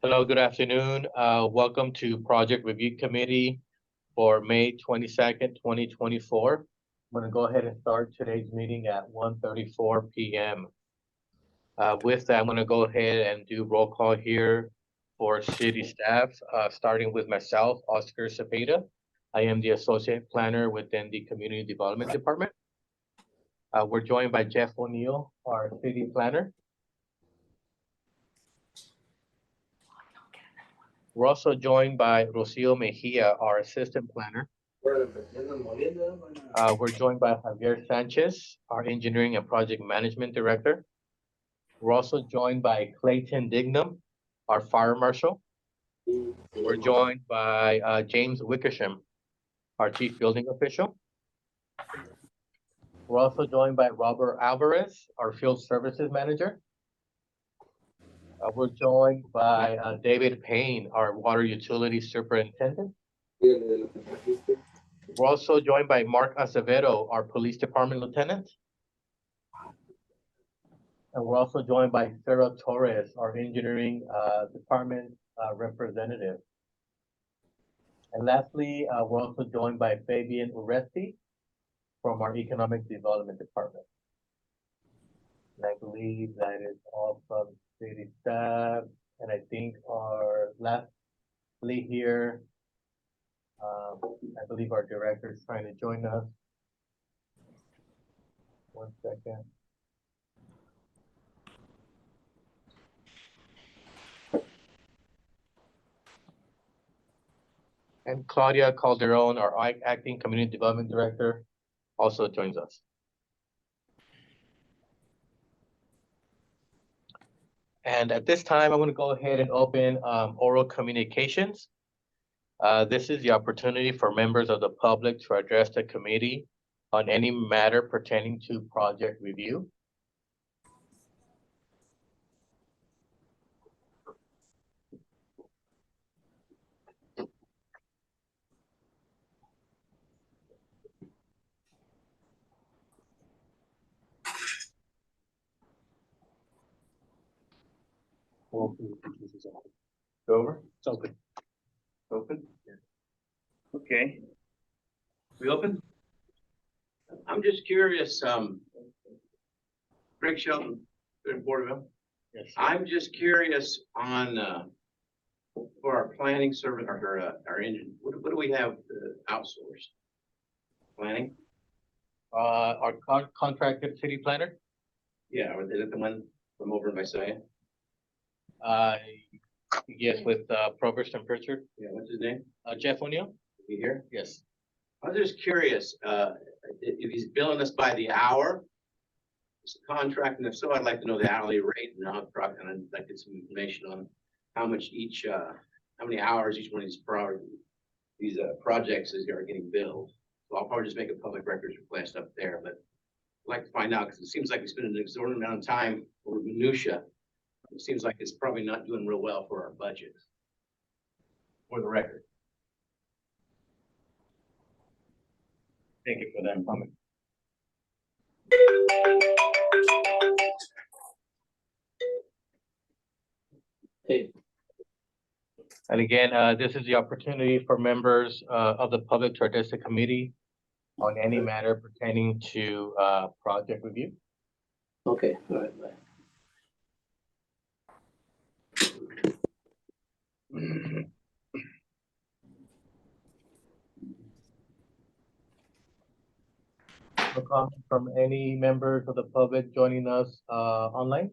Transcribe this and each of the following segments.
Hello, good afternoon. Welcome to Project Review Committee for May 22nd, 2024. I'm going to go ahead and start today's meeting at 1:34 p.m. With that, I'm going to go ahead and do roll call here for city staff, starting with myself, Oscar Cepeda. I am the Associate Planner within the Community Development Department. We're joined by Jeff O'Neill, our City Planner. We're also joined by Rocio Mejia, our Assistant Planner. We're joined by Javier Sanchez, our Engineering and Project Management Director. We're also joined by Clayton Dignam, our Fire Marshal. We're joined by James Wickersham, our Chief Building Official. We're also joined by Robert Alvarez, our Field Services Manager. We're joined by David Payne, our Water Utility Superintendent. We're also joined by Mark Acevedo, our Police Department Lieutenant. And we're also joined by Sarah Torres, our Engineering Department Representative. And lastly, we're also joined by Fabian Uresti from our Economic Development Department. And I believe that is all from city staff. And I think our lastly here, I believe our director is trying to join us. 1 second. And Claudia Calderon, our acting community development director, also joins us. And at this time, I'm going to go ahead and open oral communications. This is the opportunity for members of the public to address the committee on any matter pertaining to project review. Over? It's open. Open? Okay. We open? I'm just curious, Greg Shelton, in Porterville. Yes. I'm just curious on, for our planning service, or our engine, what do we have outsourced? Planning? Our contracted city planner? Yeah, or is it the one from over in Visalia? Yes, with Provost and Pritchard. Yeah, what's his name? Jeff O'Neill? Is he here? Yes. I was just curious, if he's billing us by the hour, it's a contract, and if so, I'd like to know the hourly rate, and I'd like to get some information on how much each, how many hours each one of these projects are getting billed. So I'll probably just make a public records request up there, but I'd like to find out, because it seems like we spend an exorbitant amount of time over minutia. It seems like it's probably not doing real well for our budget. For the record. Thank you for that comment. Hey. And again, this is the opportunity for members of the public to address the committee on any matter pertaining to project review. Okay, all right, bye. No comment from any members of the public joining us online?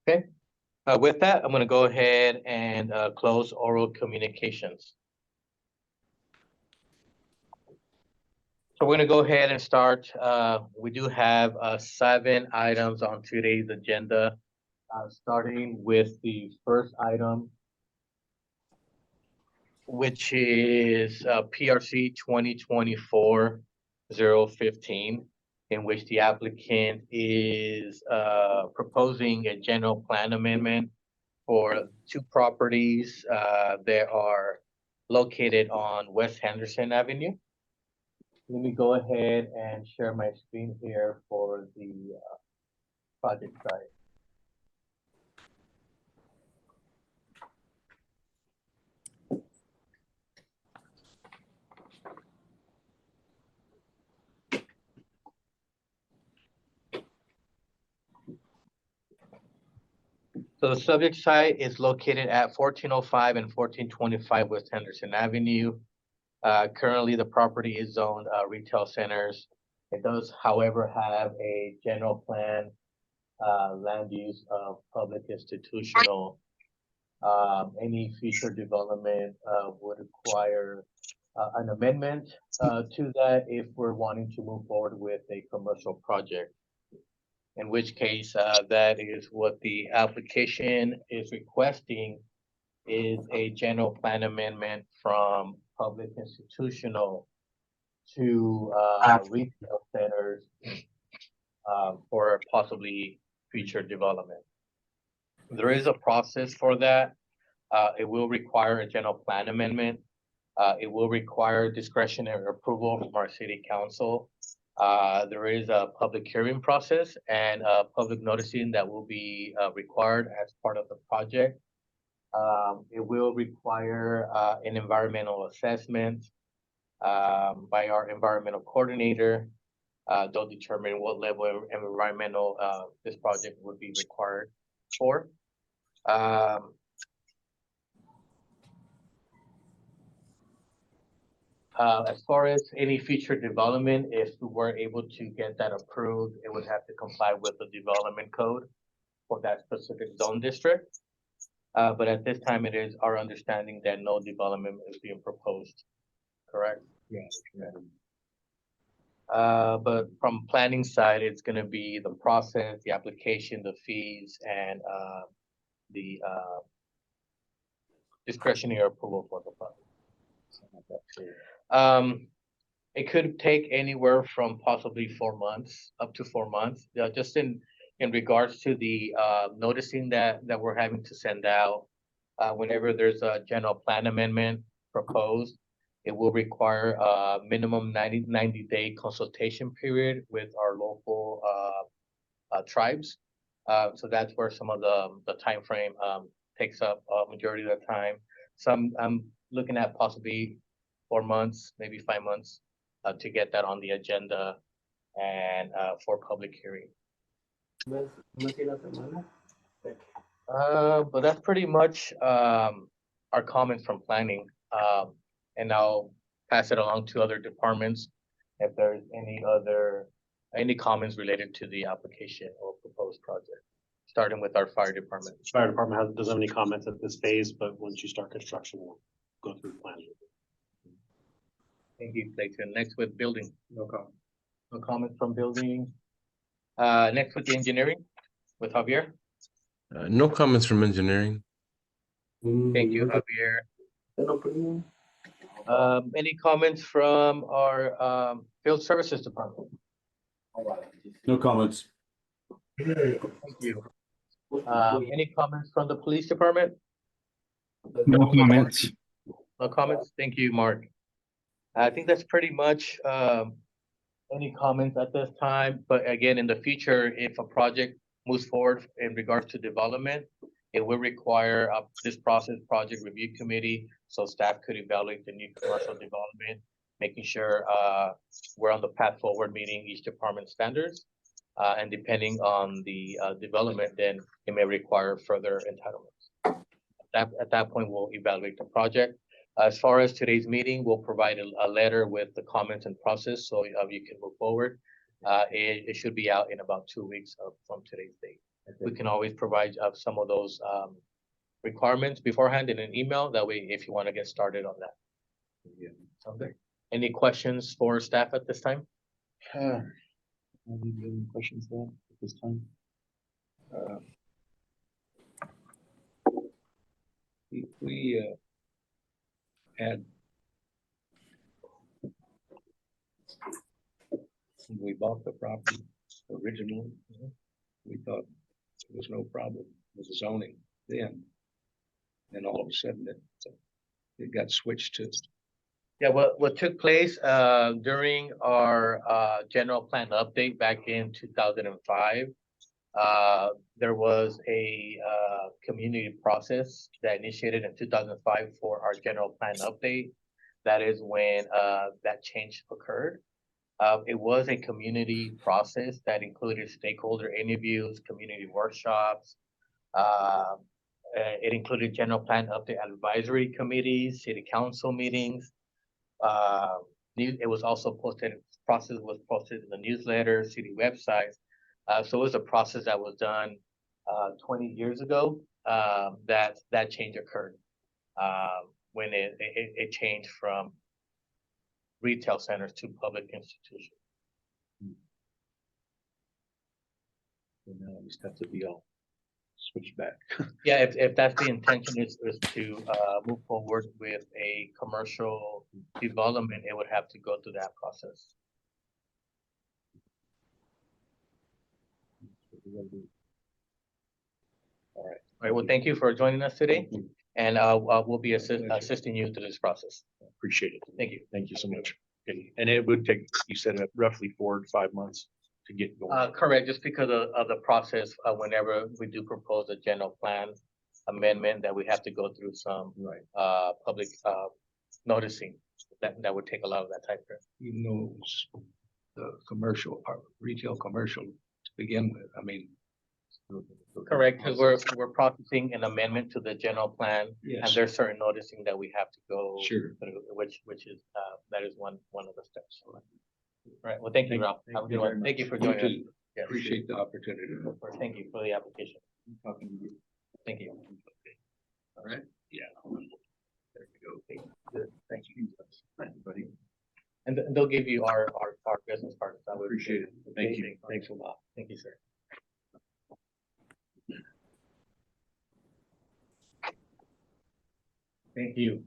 Okay, with that, I'm going to go ahead and close oral communications. So we're going to go ahead and start. We do have 7 items on today's agenda, starting with the first item, which is PRC 2024-015, in which the applicant is proposing a general plan amendment for 2 properties that are located on West Henderson Avenue. Let me go ahead and share my screen here for the project site. So the subject site is located at 1405 and 1425 West Henderson Avenue. Currently, the property is zoned retail centers. It does, however, have a general plan land use of public institutional. Any future development would require an amendment to that if we're wanting to move forward with a commercial project. In which case, that is what the application is requesting, is a general plan amendment from public institutional to retail centers for possibly future development. There is a process for that. It will require a general plan amendment. It will require discretionary approval from our city council. There is a public hearing process and public noticing that will be required as part of the project. It will require an environmental assessment by our environmental coordinator. They'll determine what level of environmental this project would be required for. As far as any future development, if we were able to get that approved, it would have to comply with the development code for that specific zone district. But at this time, it is our understanding that no development is being proposed, correct? Yes. But from planning side, it's gonna be the process, the application, the fees, and the discretionary approval for the project. It could take anywhere from possibly 4 months, up to 4 months, just in regards to the noticing that we're having to send out. Whenever there's a general plan amendment proposed, it will require a minimum 90-day consultation period with our local tribes. So that's where some of the time frame takes up a majority of the time. Some I'm looking at possibly 4 months, maybe 5 months, to get that on the agenda and for public hearing. But that's pretty much our comments from planning. And I'll pass it along to other departments if there's any comments related to the application or proposed project, starting with our fire department. Fire department doesn't have any comments at this phase, but once you start construction, we'll go through the plan. Thank you, Clayton. Next with building. No comment. No comments from building. Next with the engineering with Javier. No comments from engineering. Thank you, Javier. Any comments from our field services department? No comments. Thank you. Any comments from the police department? No comments. No comments. Thank you, Mark. I think that's pretty much any comments at this time. But again, in the future, if a project moves forward in regards to development, it will require this process project review committee, so staff could evaluate the new commercial development, making sure we're on the path forward, meeting each department standards. And depending on the development, then it may require further entitlements. At that point, we'll evaluate the project. As far as today's meeting, we'll provide a letter with the comments and process so you can move forward. It should be out in about 2 weeks from today's date. We can always provide some of those requirements beforehand in an email. That way, if you want to get started on that. Yeah. Okay. Any questions for staff at this time? Any questions there at this time? If we had, when we bought the property originally, we thought there was no problem with the zoning then. And all of a sudden it got switched to Yeah, what took place during our general plan update back in 2005, there was a community process that initiated in 2005 for our general plan update. That is when that change occurred. It was a community process that included stakeholder interviews, community workshops. Uh, it included general plan update advisory committees, city council meetings. Uh, it was also posted, process was posted in the newsletter, city websites. So it was a process that was done 20 years ago, that change occurred. When it changed from retail centers to public institutions. So now we just have to be all switched back. Yeah, if that's the intention is to move forward with a commercial development, it would have to go through that process. All right, well, thank you for joining us today, and we'll be assisting you through this process. Appreciate it. Thank you. Thank you so much. Okay, and it would take, you said roughly 4 to 5 months to get going. Correct, just because of the process, whenever we do propose a general plan amendment, that we have to go through some Right. public noticing, that would take a lot of that time frame. Even though it was the commercial, retail commercial to begin with, I mean. Correct, because we're processing an amendment to the general plan, and Yes, there's certain noticing that we have to go sure. through, which is, that is one of the steps. All right, well, thank you, Ralph. Have a good one. Thank you for joining us. Yes. Appreciate the opportunity. Thank you for the application. Thank you. All right. Yeah. There we go. Good. Thank you. Thank you, buddy. And they'll give you our business cards. I would Appreciate it. Thank you. Thanks a lot. Thank you, sir. Thank you.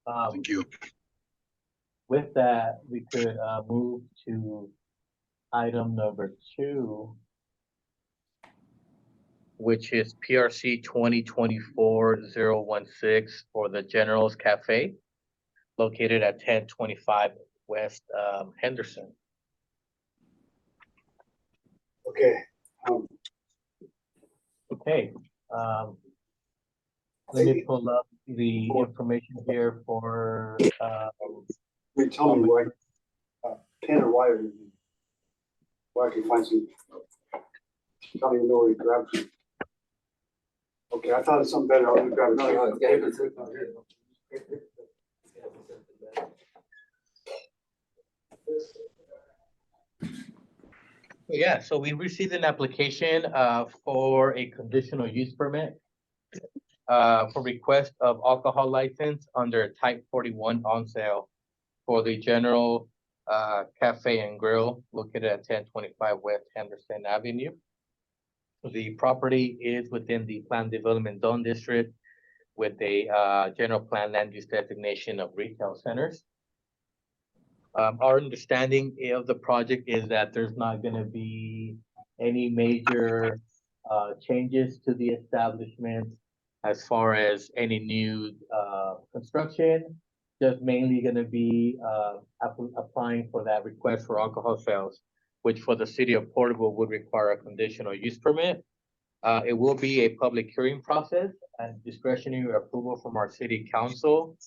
Thank you. With that, we could move to item number 2, which is PRC 2024-016 for the General's Cafe, located at 1025 West Henderson. Okay, Okay, let me pull up the information here for, you tell me why, pen or wire, where I can find some. I don't even know where to grab some. Okay, I thought of something better, I'll grab another. yeah, so we received an application for a conditional use permit for request of alcohol license under type 41 on sale for the General Cafe and Grill located at 1025 West Henderson Avenue. The property is within the Planned Development Zone District with a general plan land use designation of retail centers. Our understanding of the project is that there's not gonna be any major changes to the establishment as far as any new construction. Just mainly gonna be applying for that request for alcohol sales, which for the city of Porterville would require a conditional use permit. It will be a public hearing process and discretionary approval from our city council.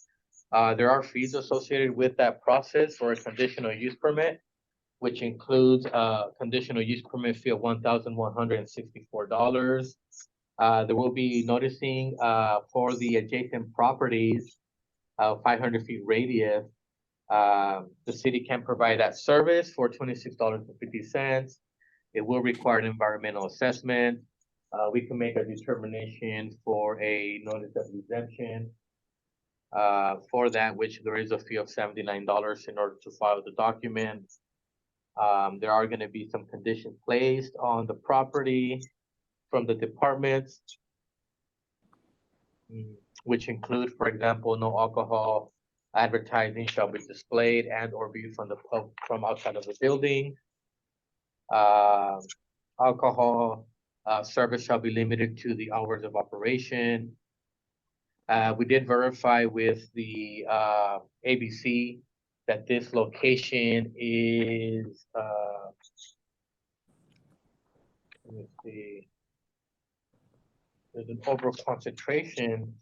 There are fees associated with that process for a conditional use permit, which includes a conditional use permit fee of $1,164. There will be noticing for the adjacent properties, 500 feet radius. The city can provide that service for $26.50. It will require an environmental assessment. We can make a determination for a notice of exemption. For that, which there is a fee of $79 in order to file the document. There are gonna be some conditions placed on the property from the departments, which include, for example, no alcohol advertising shall be displayed and or viewed from outside of the building. Alcohol service shall be limited to the hours of operation. We did verify with the ABC that this location is let me see. There's an over concentration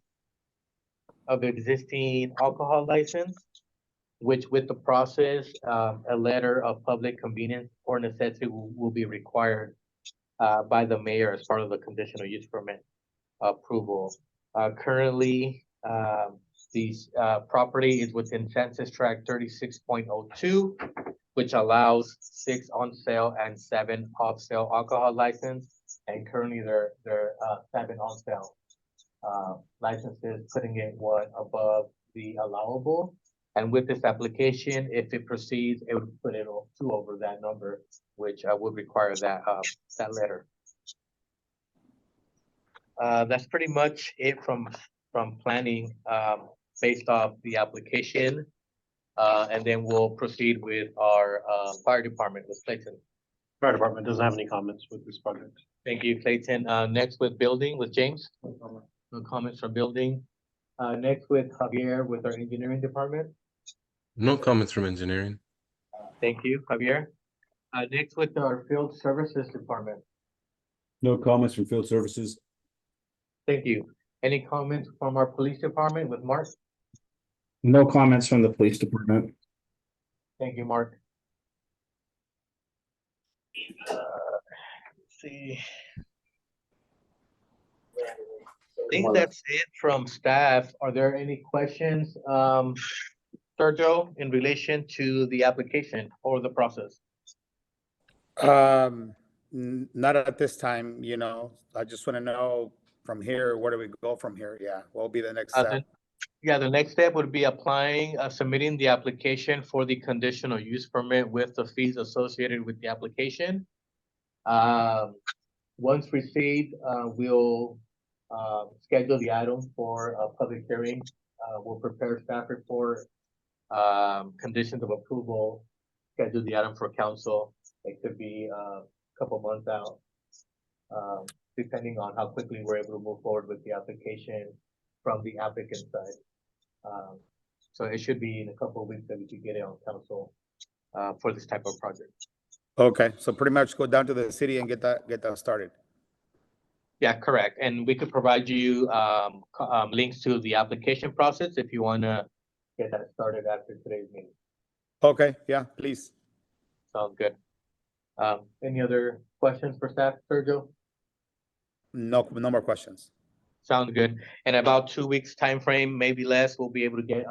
of existing alcohol license, which with the process, a letter of public convenience or necessity will be required by the mayor as part of the conditional use permit approval. Currently, these property is within Census Tract 36.02, which allows 6 on sale and 7 off sale alcohol license. And currently there 7 on sale licenses, putting it one above the allowable. And with this application, if it proceeds, it would put it 2 over that number, which would require that letter. That's pretty much it from planning based off the application. And then we'll proceed with our fire department with Clayton. Fire department doesn't have any comments with this project. Thank you, Clayton. Next with building with James. No comments from building. Next with Javier with our engineering department. No comments from engineering. Thank you, Javier. Next with our field services department. No comments from field services. Thank you. Any comments from our police department with Mark? No comments from the police department. Thank you, Mark. Let's see. I think that's it from staff. Are there any questions, Sergio, in relation to the application or the process? Not at this time, I just want to know from here, where do we go from here? Yeah, what will be the next step? The next step would be applying, submitting the application for the conditional use permit with the fees associated with the application. Once received, we'll schedule the item for a public hearing. We'll prepare staff report, conditions of approval, schedule the item for council. It could be a couple months out, depending on how quickly we're able to move forward with the application from the applicant side. So it should be in a couple of weeks that we could get it on council for this type of project. Okay, so pretty much go down to the city and get that started. Yeah, correct. And we could provide you links to the application process if you want to get that started after today's meeting. Okay, yeah, please. Sounds good. Any other questions for staff, Sergio? No more questions. Sounds good. In about 2 weeks time frame, maybe less, we'll be able to get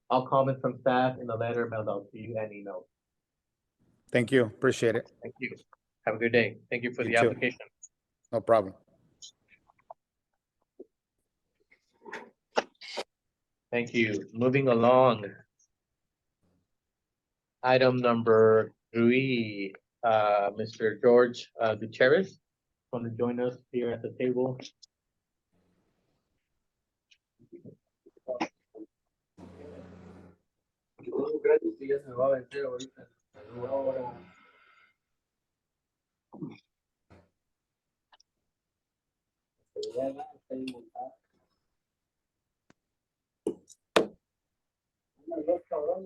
all comments from staff in the letter mailed out to you and email. Thank you. Appreciate it. Thank you. Have a good day. Thank you for the too. application. No problem. Thank you. Moving along. Item number 3, Mr. George Gutierrez, want to join us here at the table.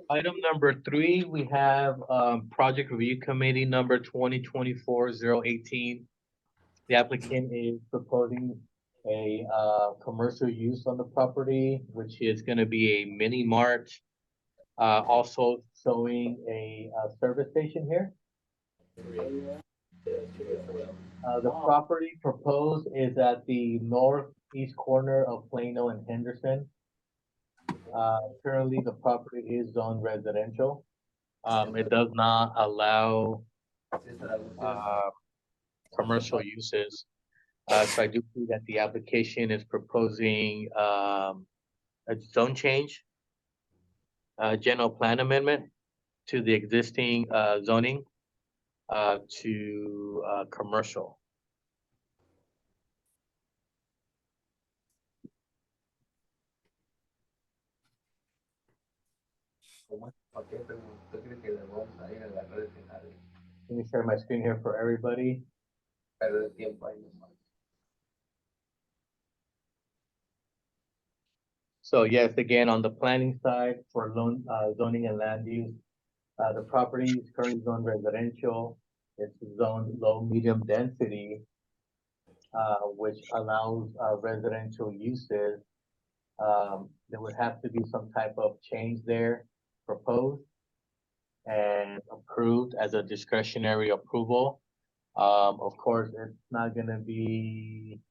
Item number 3, we have project review committee number 2024-018. The applicant is proposing a commercial use on the property, which is going to be a mini mart. Also showing a service station here. The property proposed is at the northeast corner of Plano and Henderson. Currently, the property is zoned residential. It does not allow commercial uses. So I do see that the application is proposing a zone change, general plan amendment to the existing zoning to commercial. Let me share my screen here for everybody. So yes, again, on the planning side for zoning and land use, the property is currently zoned residential. It's zoned low, medium density, which allows, residential uses. There would have to be some type of change there proposed and approved as a discretionary approval. Of course, it's not gonna be,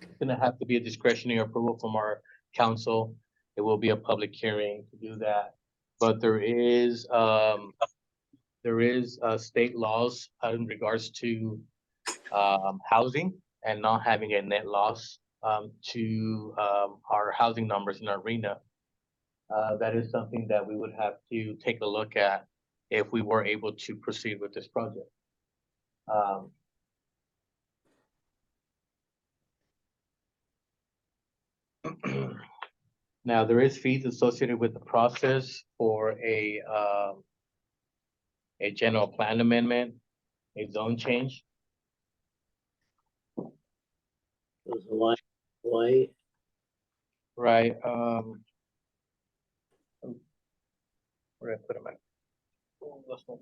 it's gonna have to be a discretionary approval from our council. It will be a public hearing to do that. But there is state laws in regards to housing and not having a net loss to our housing numbers in our arena. That is something that we would have to take a look at if we were able to proceed with this project. Now, there is fees associated with the process for a general plan amendment, a zone change. Why? Right, where did I put them at? Oh, that's not-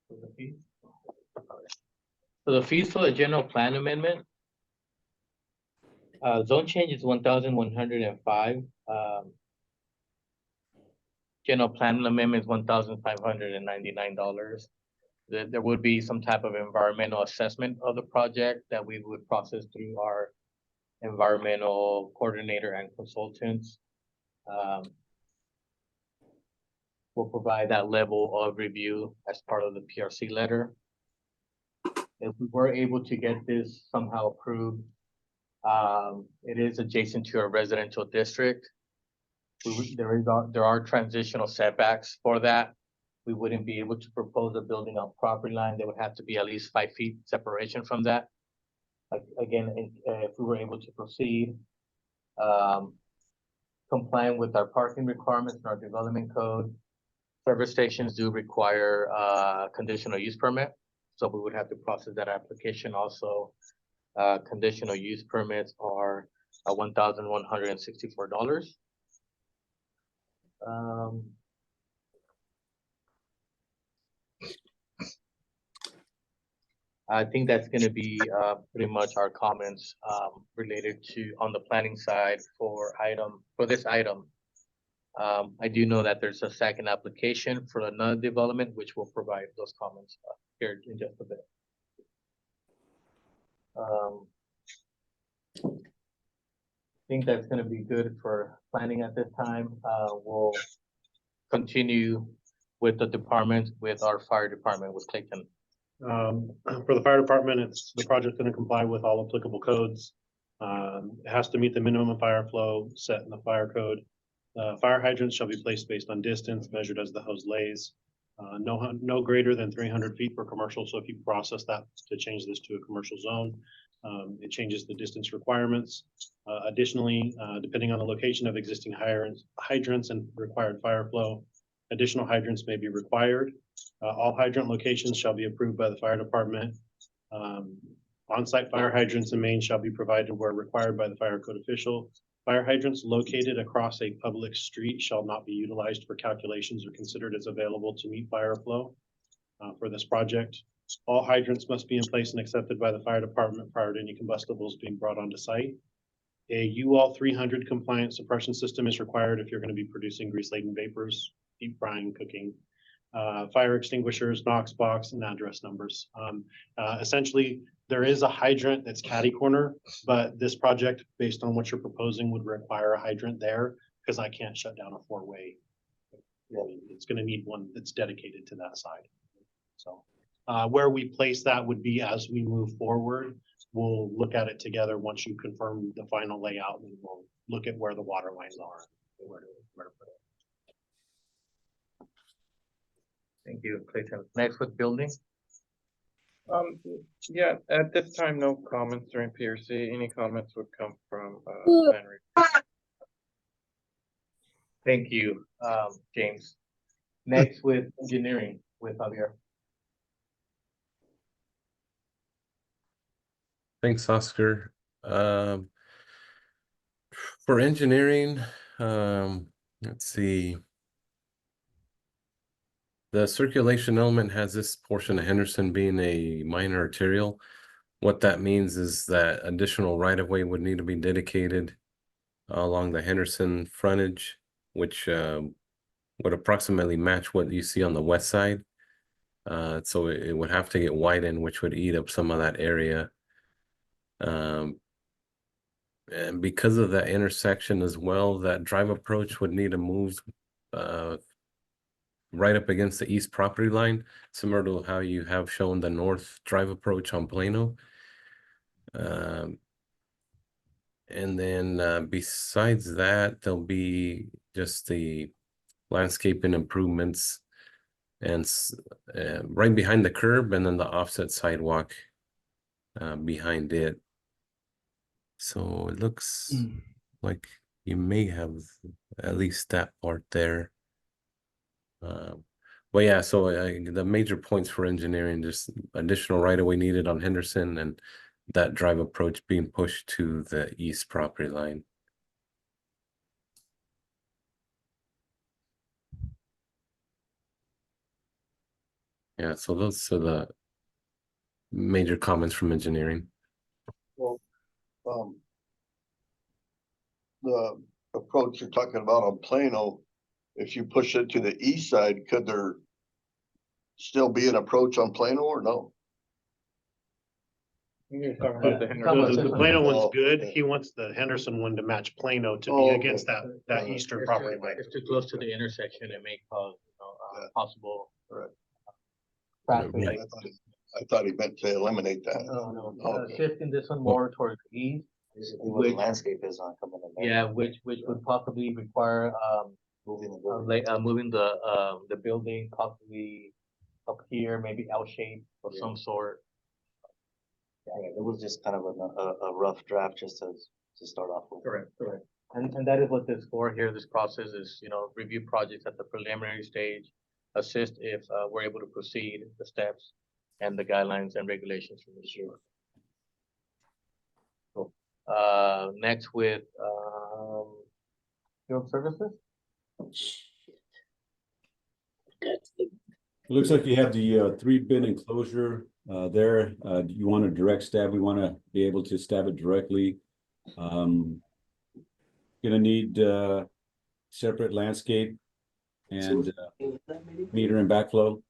The fees? So the fees for the general plan amendment, zone change is 1,105. General plan amendment is $1,599. There would be some type of environmental assessment of the project that we would process through our environmental coordinator and consultants. We'll provide that level of review as part of the PRC letter. If we were able to get this somehow approved, it is adjacent to a residential district. There are transitional setbacks for that. We wouldn't be able to propose a building on property line. There would have to be at least 5 feet separation from that. Again, if we were able to proceed, complying with our parking requirements and our development code, service stations do require conditional use permit. So we would have to process that application also. Conditional use permits are $1,164. I think that's gonna be pretty much our comments related to on the planning side for this item. I do know that there's a second application for another development, which will provide those comments here in just a bit. I think that's gonna be good for planning at this time. We'll continue with the department, with our fire department, with Clayton. For the fire department, the project's gonna comply with all applicable codes. It has to meet the minimum fire flow set in the fire code. Fire hydrants shall be placed based on distance measured as the hose lays. No greater than 300 feet for commercial. So if you process that to change this to a commercial zone, it changes the distance requirements. Additionally, depending on the location of existing hydrants and required fire flow, additional hydrants may be required. All hydrant locations shall be approved by the fire department. On-site fire hydrants and mains shall be provided where required by the fire code official. Fire hydrants located across a public street shall not be utilized for calculations or considered as available to meet fire flow for this project. All hydrants must be in place and accepted by the fire department prior to any combustibles being brought onto site. A UL 300 compliant suppression system is required if you're going to be producing grease-laden vapors, deep frying, cooking. Fire extinguishers, Knox box, and address numbers. Essentially, there is a hydrant that's catty corner, but this project, based on what you're proposing, would require a hydrant there because I can't shut down a 4-way. It's going to need one that's dedicated to that side. So where we place that would be as we move forward. We'll look at it together once you confirm the final layout, and we'll look at where the water lines are and where to put it. Thank you, Clayton. Next with building. Yeah, at this time, no comments during PRC. Any comments would come from Henry. Thank you, James. Next with engineering with Javier. Thanks, Oscar. For engineering, let's see. The circulation element has this portion of Henderson being a minor arterial. What that means is that additional right-of-way would need to be dedicated along the Henderson frontage, which would approximately match what you see on the west side. So it would have to get widened, which would eat up some of that area. And because of that intersection as well, that drive approach would need to move right up against the east property line, similar to how you have shown the north drive approach on Plano. And then besides that, there'll be just the landscaping improvements and right behind the curb, and then the offset sidewalk behind it. So it looks like you may have at least that part there. But yeah, so the major points for engineering, just additional right-of-way needed on Henderson and that drive approach being pushed to the east property line. Yeah, so those are the major comments from engineering. Well, the approach you're talking about on Plano, if you push it to the east side, could there still be an approach on Plano or no? You're talking about the The Henderson. Plano one's Oh, good. okay. He wants the Henderson one to match Plano to Oh, be okay. against that eastern property line. It's too close to the intersection, it may cause, Yeah. possible. Right. Traffic. I thought he meant to eliminate that. No, Okay. shifting this one more towards the east. What the Which- landscape is on coming in. there. Yeah, which would possibly require, Moving the building. moving the building possibly up here, maybe L-shaped of some sort. Yeah, it was just kind of a rough draft just to start off with. Correct. And that is what this for here, this process is, review projects at the preliminary stage, assist if, we're able to proceed, the steps and the guidelines and regulations from this year. Cool. Next with, field services? It looks like you have the 3-bin enclosure there. You want a direct stab? We want to be able to stab it directly. Gonna need separate landscape and meter and backflow.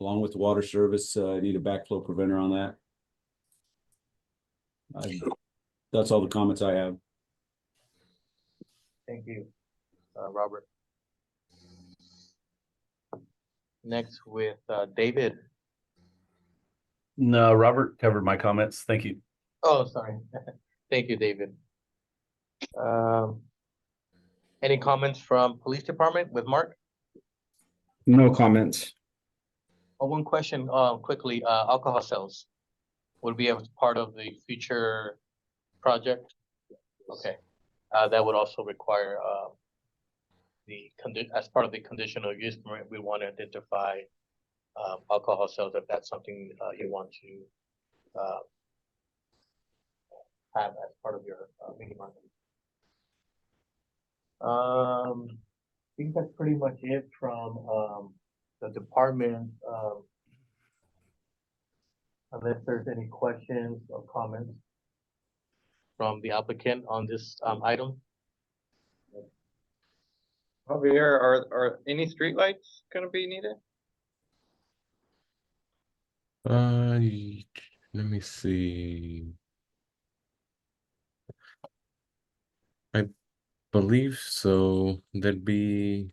Along with the water service, need a backflow preventer on that. That's all the comments I have. Thank you, Robert. Next with, David. No, Robert covered my comments. Thank you. Oh, sorry. Thank you, David. Any comments from police department with Mark? No comments. Oh, one question, quickly, alcohol sales. Would be a part of the future project? Okay, that would also require, as part of the conditional use permit, we want to identify, alcohol sales, if that's something, you want to, have as part of your, mini market. I think that's pretty much it from, the department, unless there's any questions or comments from the applicant on this, item. Javier, are any streetlights gonna be needed? Let me see. I believe so. There'd be,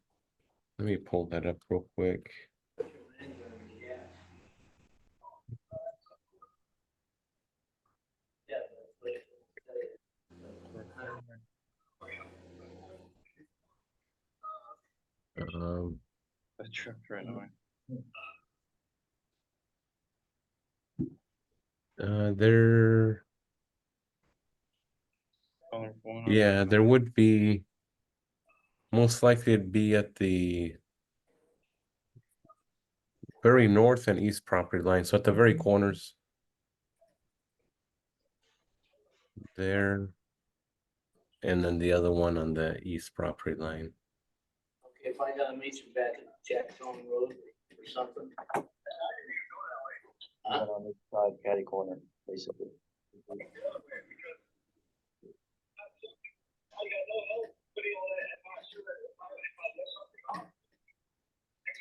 let me pull that up real quick. That's true, right away. There, Colorful one. yeah, there would be, most likely it'd be at the very north and east property line, so at the very corners. there. And then the other one on the east property line. Okay, if I gotta meet you back at Jackson Road or something. On this side, catty corner, basically.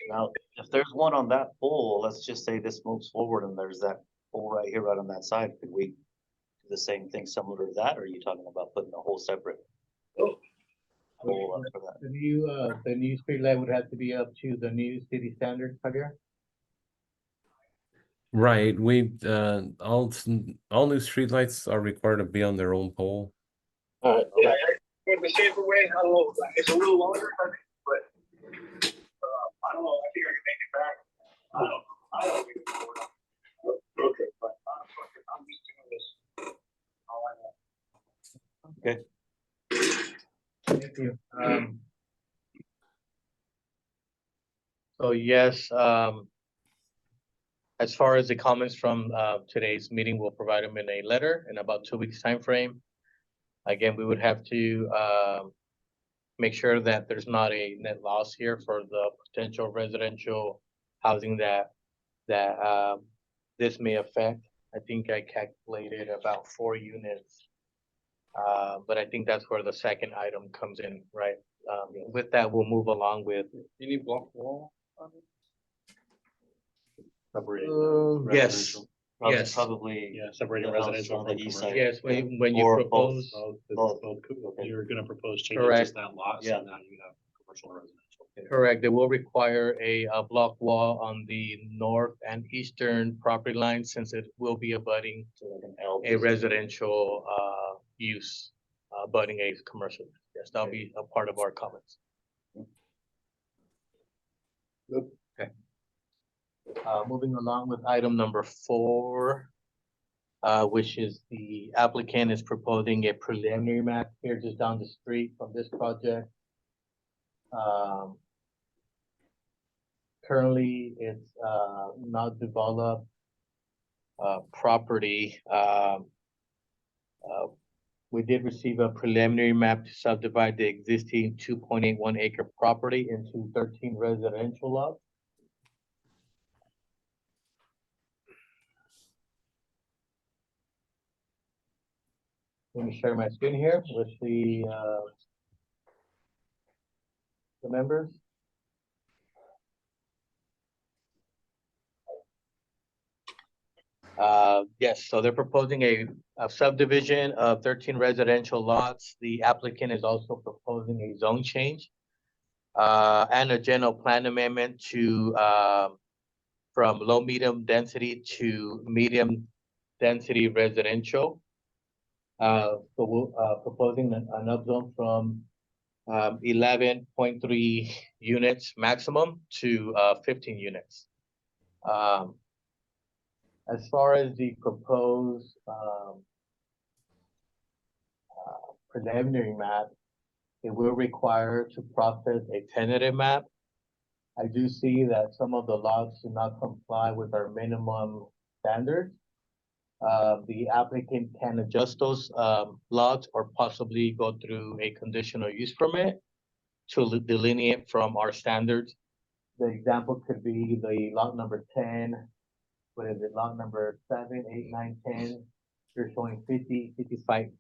Now, if there's one on that pole, let's just say this moves forward and there's that pole right here, right on that side, could we do the same thing similar to that, or are you talking about putting a whole separate pole up for that? The new street light would have to be up to the new city standard, Javier? Right, all new streetlights are required to be on their own pole. Yeah, the safer way, I don't know, it's a little longer, but, I don't know, I think I can make it back. I don't think it's okay, but I'm just doing this. Okay. Thank you. So yes, as far as the comments from today's meeting, we'll provide them in a letter in about 2 weeks' time frame. Again, we would have to make sure that there's not a net loss here for the potential residential housing that this may affect. I think I calculated about 4 units. But I think that's where the second item comes in, right? With that, we'll move along with. You need block wall? Separating. Yes, residential. yes. Probably. Yeah, separating The house residential on from the east commercial. side. Yes, when you Or propose, Both, you're gonna propose changing Correct. just that lot, so Yeah. now you have commercial and residential. correct, they will require a block wall on the north and eastern property line since it will be abutting a residential use, abutting a commercial. Yes, that'll be a part of our comments. Good. Okay. Moving along with item number 4, which is the applicant is proposing a preliminary map here just down the street from this project. Currently, it's not developed property. We did receive a preliminary map to subdivide the existing 2.81 acre property into 13 residential lots. Let me share my screen here with the members. Yes, so they're proposing a subdivision of 13 residential lots. The applicant is also proposing a zone change and a general plan amendment to from low medium density to medium density residential. So we're proposing an upzone from 11.3 units maximum to 15 units. As far as the proposed preliminary map, it will require to process a tentative map. I do see that some of the lots do not comply with our minimum standards. The applicant can adjust those lots or possibly go through a conditional use permit to delineate from our standards. The example could be the lot number 10. What is it? Lot number 7, 8, 9, 10. You're showing 55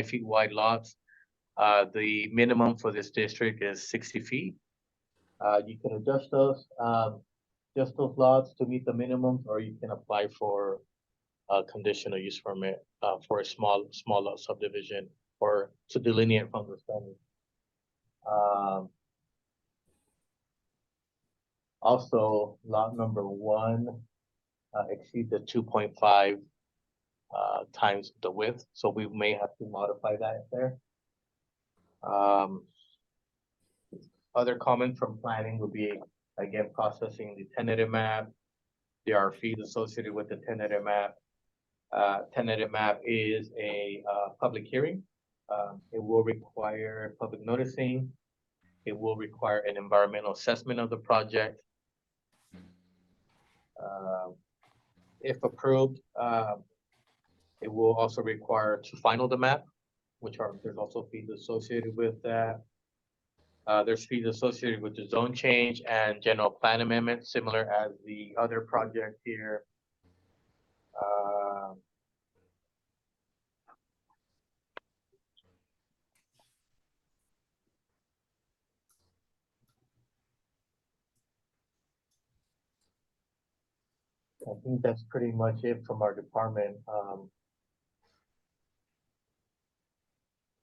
feet wide lots. The minimum for this district is 60 feet. You can adjust those lots to meet the minimums, or you can apply for a conditional use permit for a small lot subdivision or to delineate from the standard. Also, lot number 1 exceeds the 2.5 times the width, so we may have to modify that there. Other comments from planning would be, again, processing the tentative map. There are fees associated with the tentative map. Tentative map is a public hearing. It will require public noticing. It will require an environmental assessment of the project. If approved, It will also require to final the map, there's also fees associated with that. There's fees associated with the zone change and general plan amendment, similar as the other project here. Uh, I think that's pretty much it from our department,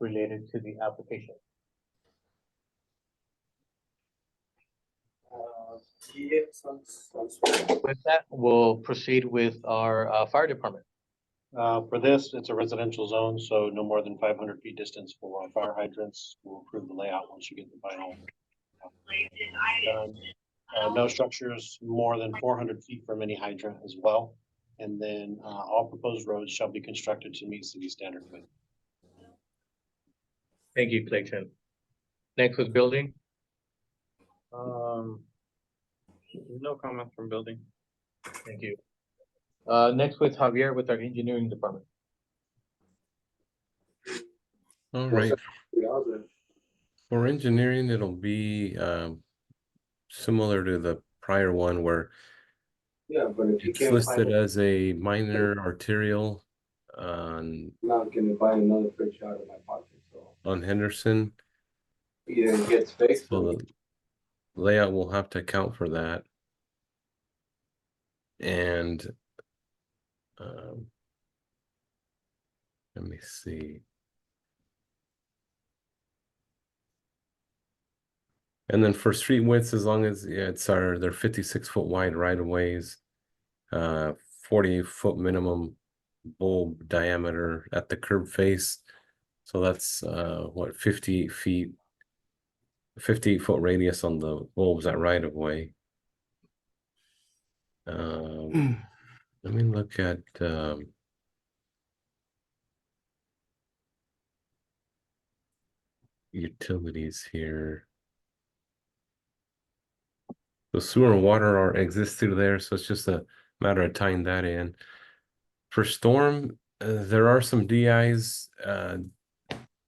related to the application. With that, we'll proceed with our, fire department. For this, it's a residential zone, so no more than 500 feet distance for fire hydrants. We'll approve the layout once you get the final. No structures more than 400 feet from any hydrant as well. And then all proposed roads shall be constructed to meet city standard width. Thank you, Clayton. Next with building. No comments from building. Thank you. Next with Javier with our engineering department. All right. For engineering, it'll be similar to the prior one where Yeah, but if you it's can't listed find it, as a minor arterial on I'm not gonna buy another fish out of my pocket, so Henderson. either it gets fixed So or the layout will have to account for that. And let me see. And then for street widths, as long as they're 56-foot wide right of ways, 40-foot minimum bulb diameter at the curb face. So that's what 50 feet, 50-foot radius on the bulbs at right of way. Let me look at utilities here. The sewer and water are exist through there, so it's just a matter of tying that in. For storm, there are some DIs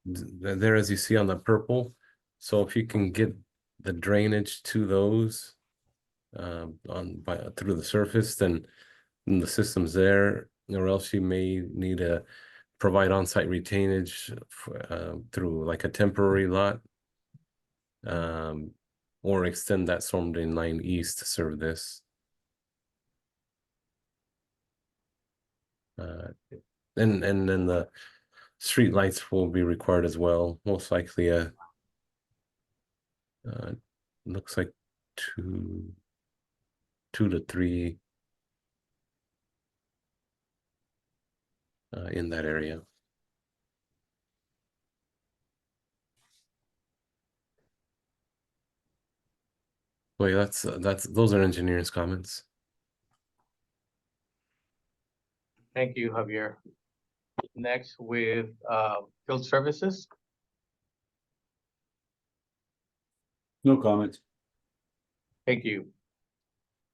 there as you see on the purple. So if you can get the drainage to those through the surface, then the system's there, or else you may need to provide on-site retainage through like a temporary lot, or extend that storm drain line east to serve this. And then the street lights will be required as well. Most likely looks like two to three in that area. Wait, those are engineers' comments. Thank you, Javier. Next with field services. No comments. Thank you.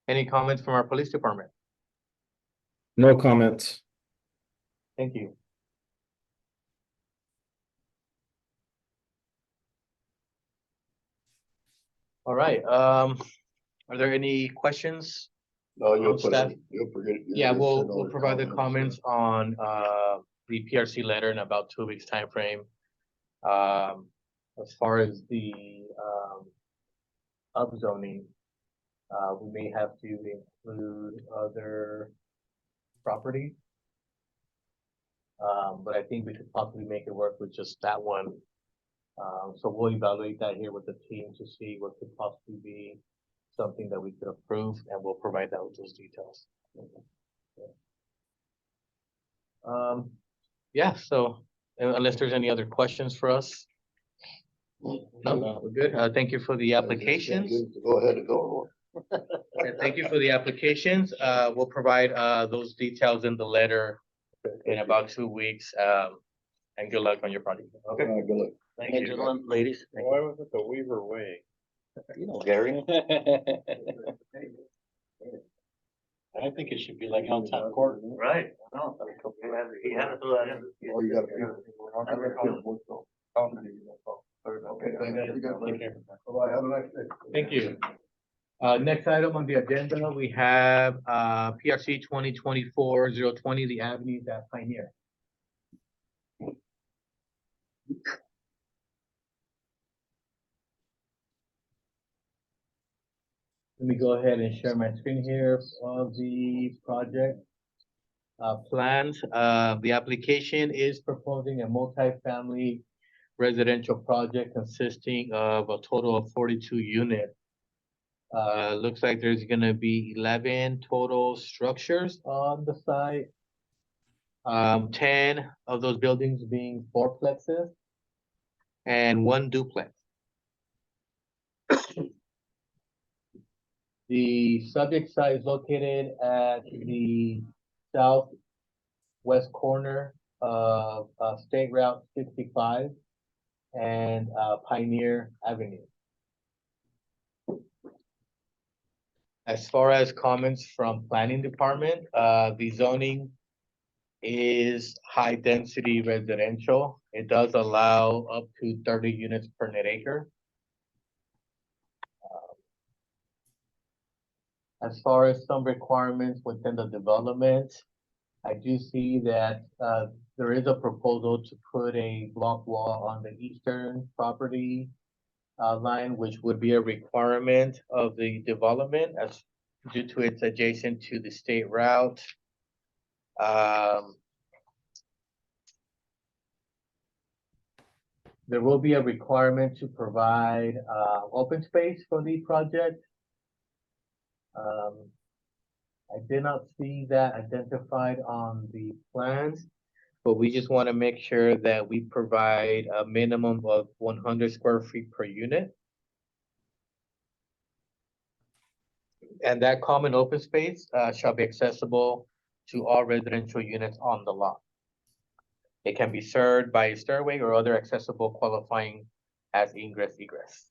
Any comments from our police department? No comments. Thank you. All right, are there any questions? No, you'll put Staff. it, you'll forget. Yeah, we'll provide the comments on the PRC letter in about 2 weeks time frame. As far as the upzoning, we may have to include other property. But I think we could possibly make it work with just that one. So we'll evaluate that here with the team to see what could possibly be something that we could approve, and we'll provide that with those details. Yeah, so unless there's any other questions for us. No, we're good. Thank you for the applications. Go ahead and go. Okay, thank you for the applications. We'll provide those details in the letter in about 2 weeks. And good luck on your project. Okay. Good luck. Thank you, gentlemen, ladies. Thank Why was it the Weaver Way? you. You know, Gary. I think it should be like outside court. Right. No, he had to throw that in. Oh, you gotta. Okay, You got it. Take care. Bye-bye, have a nice day. Thank you. Next item on the agenda, we have, PRC 2024-020, the avenues at Pioneer. Let me go ahead and share my screen here of the project. Plans, the application is proposing a multifamily residential project consisting of a total of 42 units. Looks like there's gonna be 11 total structures on the site. 10 of those buildings being fourplexes and 1 duplex. The subject site is located at the southwest corner of State Route 65 and Pioneer Avenue. As far as comments from planning department, the zoning is high density residential. It does allow up to 30 units per net acre. As far as some requirements within the development, I do see that there is a proposal to put a block wall on the eastern property line, which would be a requirement of the development as due to its adjacent to the state route. There will be a requirement to provide open space for the project. I did not see that identified on the plans, but we just want to make sure that we provide a minimum of 100 square feet per unit. And that common open space shall be accessible to all residential units on the lot. It can be served by a stairway or other accessible qualifying as ingress egress.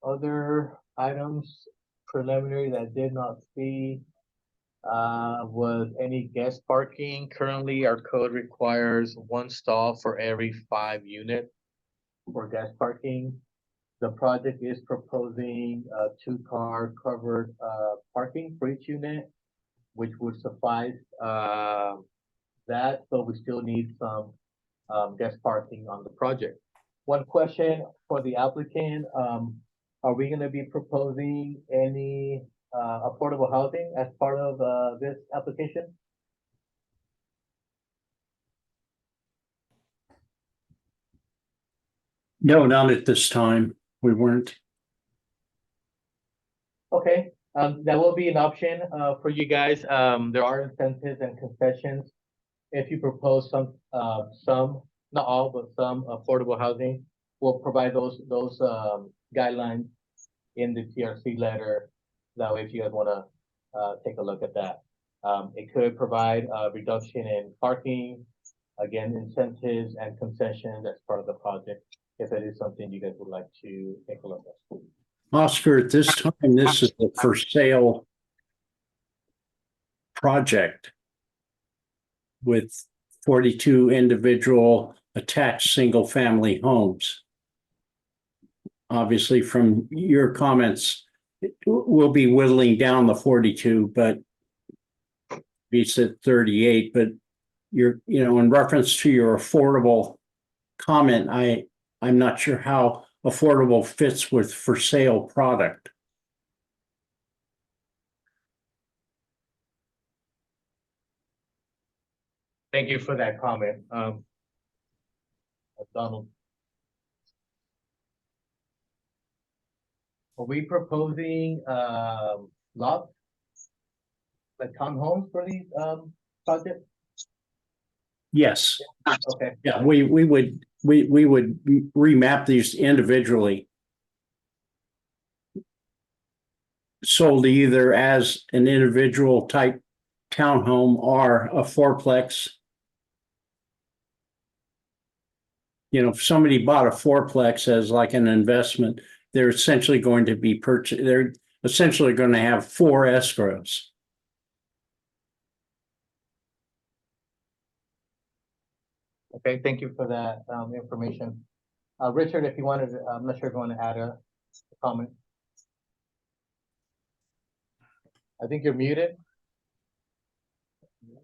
Other items preliminary that I did not see was any guest parking. Currently, our code requires 1 stall for every 5 units for guest parking. The project is proposing a 2-car covered parking for each unit, which would suffice that, but we still need some guest parking on the project. One question for the applicant, are we gonna be proposing any affordable housing as part of this application? No, not at this time. We weren't. Okay, that will be an option for you guys. There are incentives and concessions. If you propose some, not all, but some affordable housing, we'll provide those guidelines in the TRC letter. That way, if you guys wanna take a look at that. It could provide a reduction in parking, again, incentives and concessions as part of the project, if it is something you guys would like to take a look at. Oscar, at this time, this is the for sale project with 42 individual attached single-family homes. Obviously, from your comments, we'll be whittling down the 42, but we said 38, but in reference to your affordable comment, I'm not sure how affordable fits with for sale product. Thank you for that comment, Donald. Are we proposing lots, like townhomes for these projects? Yes. Okay. Yeah, we would remap these individually. Sold either as an individual type townhome or a fourplex. If somebody bought a fourplex as like an investment, they're essentially going to be essentially going to have 4 escrows. Okay, thank you for that, information. Richard, if you wanted, I'm not sure if you want to add a comment. I think you're muted.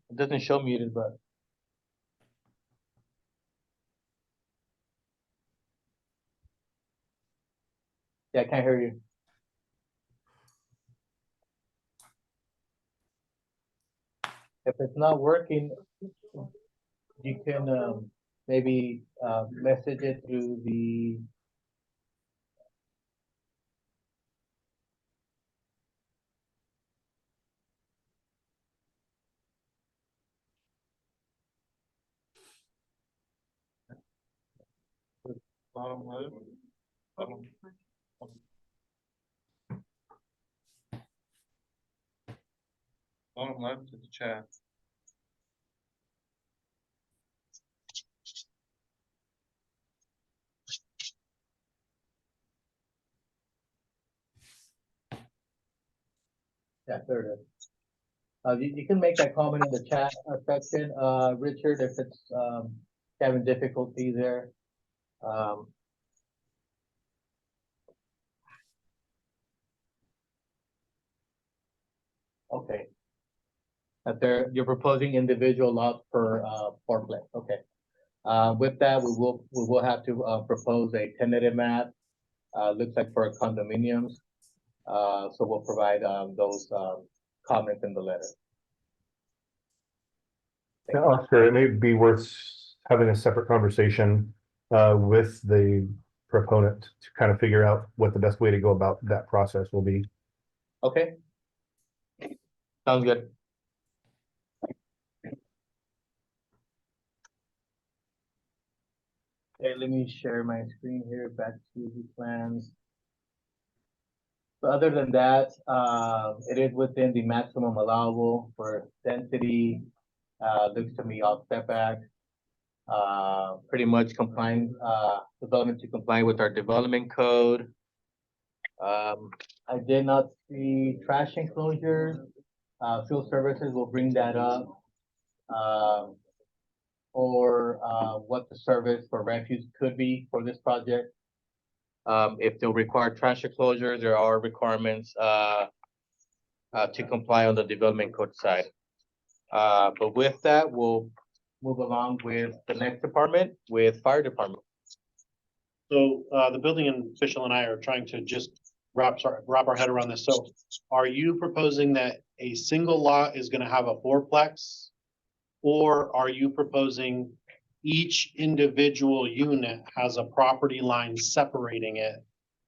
It doesn't show muted, but. Yeah, I can't hear you. If it's not working, you can, maybe, message it through the. Bottom left. Bottom. Bottom left is chat. Yeah, there it is. You can make that comment in the chat section, Richard, if it's, having difficulty there. Um. Okay. You're proposing individual lots per, fourplex, okay. With that, we will have to, propose a tentative map, looks like for condominiums. So we'll provide, those, comments in the letter. Yeah, Oscar, it may be worth having a separate conversation with the proponent to kind of figure out what the best way to go about that process will be. Okay. Sounds good. Okay, let me share my screen here, back to the plans. So other than that, it is within the maximum allowable for density, looks to me all setback. Pretty much complying, development to comply with our development code. I did not see trash enclosures. Field services will bring that up. Or, what the service for refuse could be for this project. If they'll require trash enclosures, there are requirements, to comply on the development code side. But with that, we'll move along with the next department, with fire department. So, the building official and I are trying to just wrap our head around this. So are you proposing that a single lot is gonna have a fourplex? Or are you proposing each individual unit has a property line separating it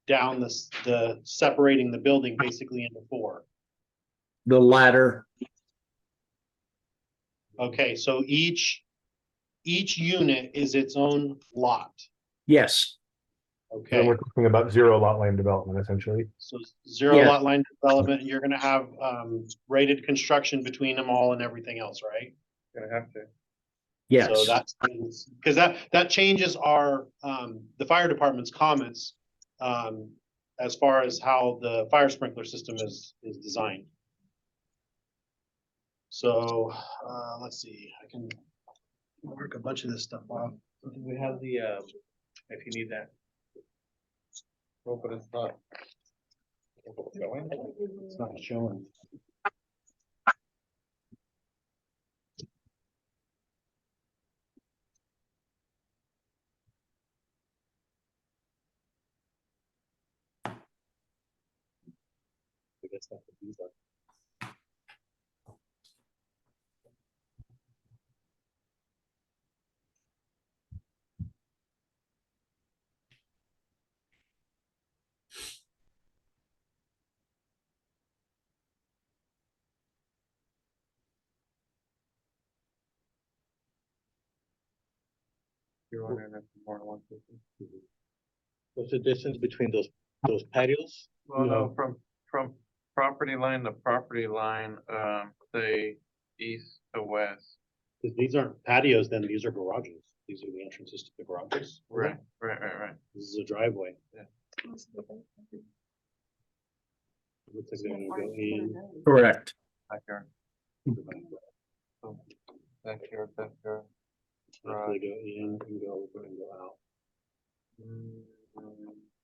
down the separating the building basically into 4? The latter, Okay, so each unit is its own lot. yes, And Okay, we're talking about 0 lot line development, essentially. so 0 Yes. lot line development, and you're gonna have rated construction between them all and everything else, right? Gonna have to. So yes, that's, because that changes our, the fire department's comments, as far as how the fire sprinkler system is designed. So, let's see, I can work a bunch of this stuff off. Do we have the, if you need that? Oh, but it's not. It's not showing. I guess that's what these are. You're wondering if more than 150. What's the distance between those patios? Well, No. no, from property line to property line, say east to west. Because these aren't patios, then these are garages. These are the entrances to the garages. Right. This is a driveway. Looks like they're gonna go in. Correct. Backyard. Backyard. They go in and go over and go out.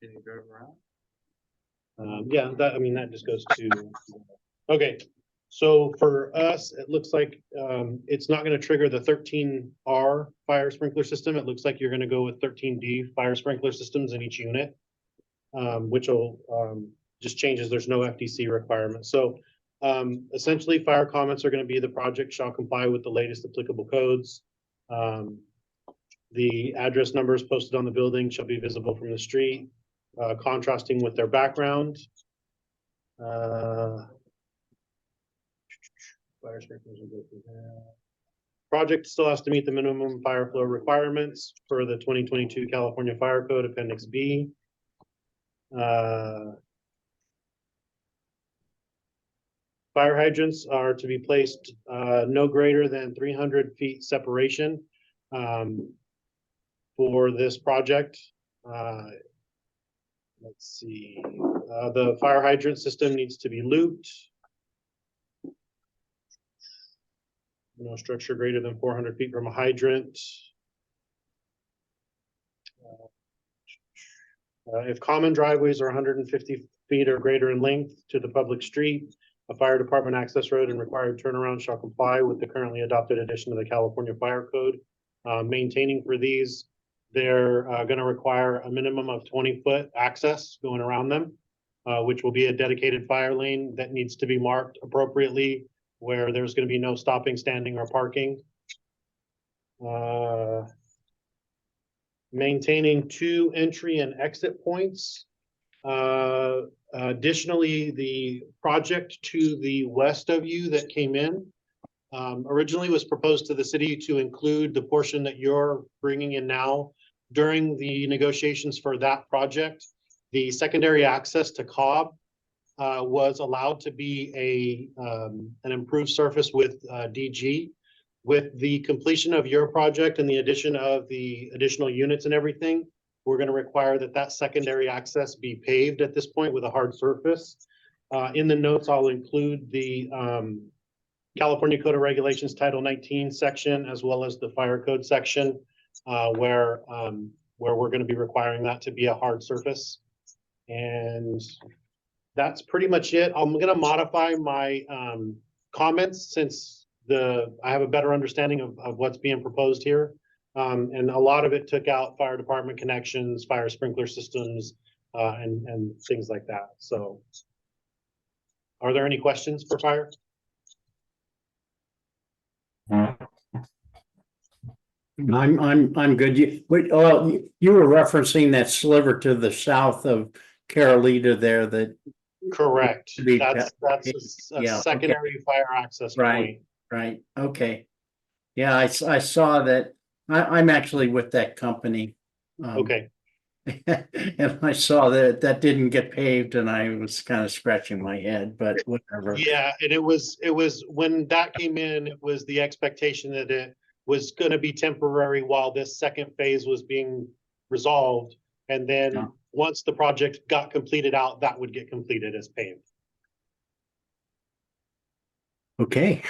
Can you drive around? Yeah, that, I mean, that just goes to, okay. So for us, it looks like, it's not gonna trigger the 13R fire sprinkler system. It looks like you're gonna go with 13D fire sprinkler systems in each unit. Which will, just changes, there's no FDC requirement. So, essentially, fire comments are gonna be the project shall comply with the latest applicable codes. The address numbers posted on the building shall be visible from the street, contrasting with their background. Fire sprinklers will go through there. Project still has to meet the minimum fire flow requirements for the 2022 California Fire Code Appendix B. Fire hydrants are to be placed no greater than 300 feet separation for this project. Let's see, the fire hydrant system needs to be looped. No structure greater than 400 feet from a hydrant. If common driveways are 150 feet or greater in length to the public street, a fire department access road and required turnaround shall comply with the currently adopted edition of the California Fire Code. Maintaining for these, they're going to require a minimum of 20-foot access going around them, which will be a dedicated fire lane that needs to be marked appropriately, where there's going to be no stopping, standing, or parking. Maintaining 2 entry and exit points. Additionally, the project to the west of you that came in originally was proposed to the city to include the portion that you're bringing in now. During the negotiations for that project, the secondary access to Cobb was allowed to be an improved surface with DG. With the completion of your project and the addition of the additional units and everything, we're going to require that that secondary access be paved at this point with a hard surface. In the notes, I'll include the California Code of Regulations Title 19 section, as well as the Fire Code section, where we're going to be requiring that to be a hard surface. And that's pretty much it. I'm going to modify my comments since I have a better understanding of what's being proposed here. And a lot of it took out fire department connections, fire sprinkler systems, and things like that. So are there any questions for fire? I'm good. You were referencing that sliver to the south of Carolita there that. Correct. Be- That's a yeah, secondary fire access Right. point. Right, okay. Yeah, I saw that. I'm actually with that company. Okay. And I saw that didn't get paved and I was kind of scratching my head, but whatever. Yeah, and it was when that came in, it was the expectation that it was going to be temporary while this second phase was being resolved. And then Yeah. once the project got completed out, that would get completed as paved. Okay.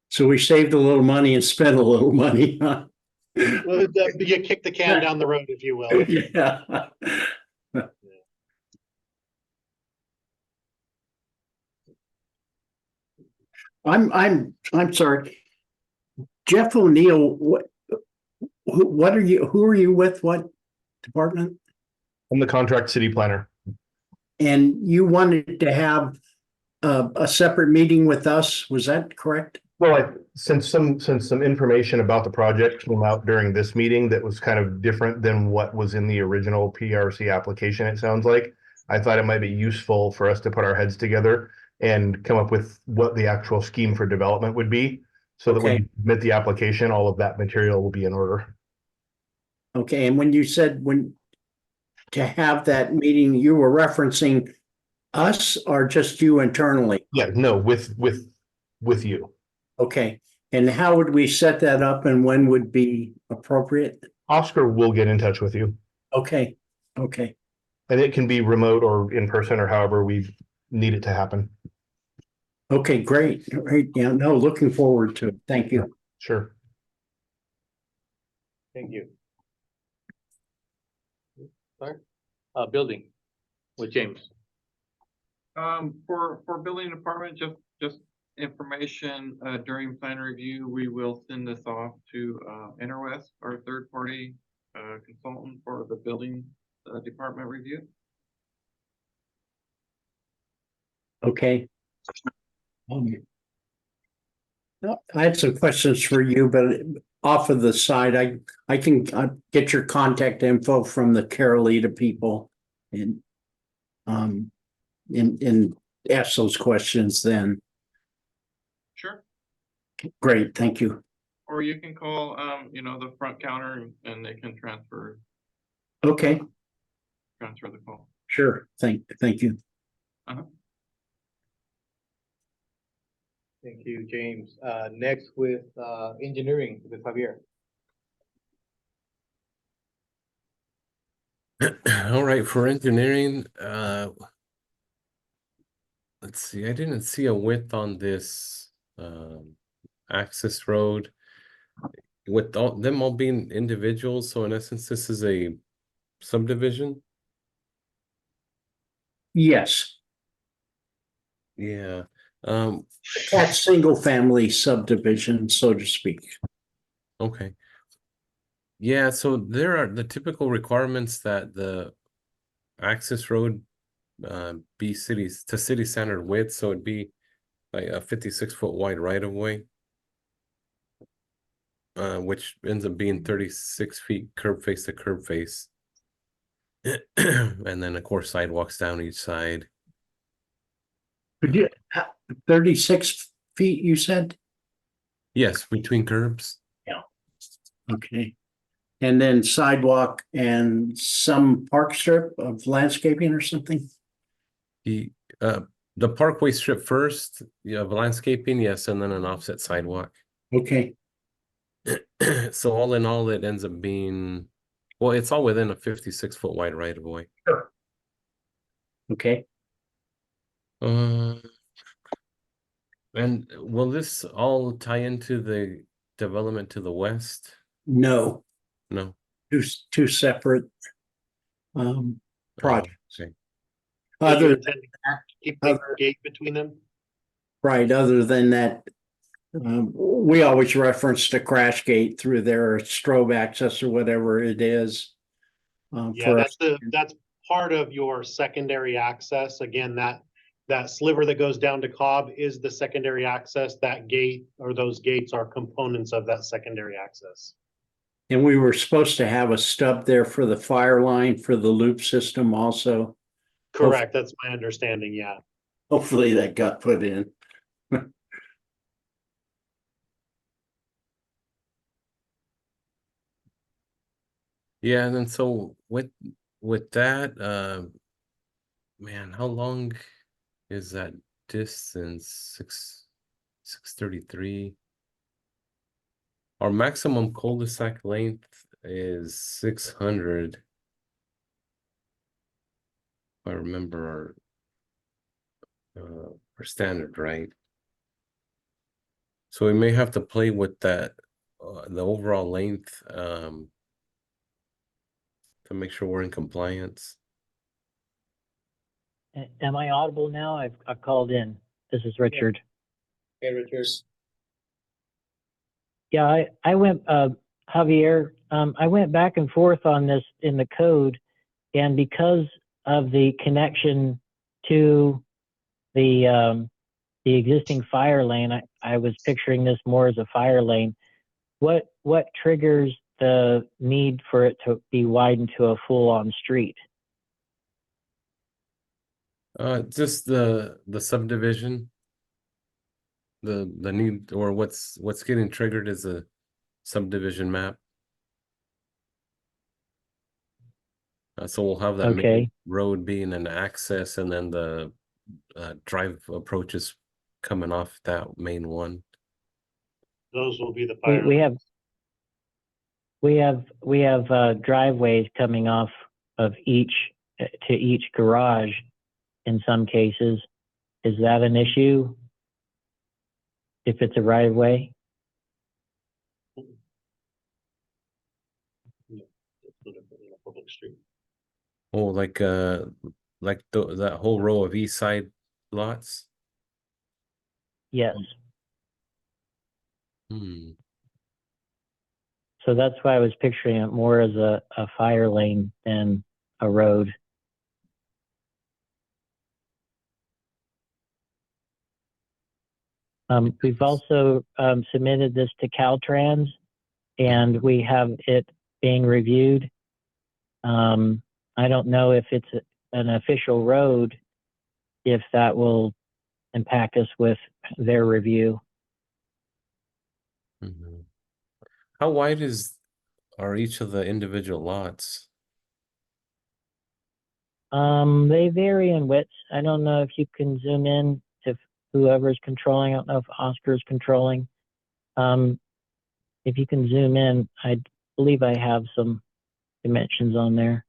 So we saved a little money and spent a little money, huh? Well, you kick the can down the road, if you will. Yeah. I'm sorry. Jeff O'Neill, what are you, who are you with? What department? I'm the contract city planner. And you wanted to have a separate meeting with us, was that correct? Well, since some information about the project came out during this meeting that was kind of different than what was in the original PRC application, it sounds like, I thought it might be useful for us to put our heads together and come up with what the actual scheme for development would be. So that when you submit the application, all of that material will be in order. Okay, and when you said to have that meeting, you were referencing us or just you internally? Yeah, no, with you. Okay, and how would we set that up and when would be appropriate? Oscar will get in touch with you. Okay. And it can be remote or in person or however we need it to happen. Okay, great. Great. Yeah, no, looking forward to it. Thank you. Sure. Thank you. Sorry, building with James. For building department, just information, during plan review, we will send this off to, Interwest, our third party, consultant for the building, department review. Okay. I had some questions for you, but off of the side, I can get your contact info from the Carolita people and and ask those questions then. Sure. Great, thank you. Or you can call, the front counter and they can transfer Okay, the call. sure. Thank you. Thank you, James. Next with, engineering with Javier. All right, for engineering, let's see, I didn't see a width on this access road. With them all being individuals, so in essence, this is a subdivision. Yes, Yeah. that's single family subdivision, so to speak. Okay. Yeah, so there are the typical requirements that the access road be city standard width, so it'd be like a 56-foot wide right of way, which ends up being 36 feet curb face to curb face. And then of course sidewalks down each side. Could you 36 feet, you said? Yes, between curbs. Okay. And then sidewalk and some park strip of landscaping or something? The parkway strip first, you have landscaping, yes, and then an offset sidewalk. Okay, So all in all, it ends up being, well, it's all within a 56-foot wide right of way. okay. And will this all tie into the development to the west? No, No. two separate projects. Okay. So you Other, intend to keep the gate between them? right, other than that, we always reference the crash gate through their strobe access or whatever it is. Yeah, that's part of your secondary access. Again, that sliver that goes down to Cobb is the secondary access. That gate or those gates are components of that secondary access. And we were supposed to have a stub there for the fire line for the loop system also. Correct, that's my understanding, yeah. Hopefully that got put in. Yeah, and then so with that, man, how long is that distance? 633. Our maximum cul-de-sac length is 600. If I remember our standard, right? So we may have to play with that, the overall length, to make sure we're in compliance. Am I audible now? I've called in. This is Richard. Hey, Richard. Yeah, I went, Javier, I went back and forth on this in the code, and because of the connection to the existing fire lane, I was picturing this more as a fire lane. What triggers the need for it to be widened to a full-on street? Just the subdivision, the need, or what's getting triggered is a subdivision map. So we'll have that main road being an access, and then the drive approaches coming off that main one. Those will be the fire. We have driveways coming off of each to each garage in some cases. Is that an issue? If it's a right of way? Public street. Oh, like that whole row of east side lots? Yes. Hmm. So that's why I was picturing it more as a fire lane than a road. We've also submitted this to Caltrans, and we have it being reviewed. I don't know if it's an official road, if that will impact us with their review. Mhm. How wide are each of the individual lots? They vary in width. I don't know if you can zoom in to whoever's controlling. I don't know if Oscar's controlling. If you can zoom in, I believe I have some dimensions on there.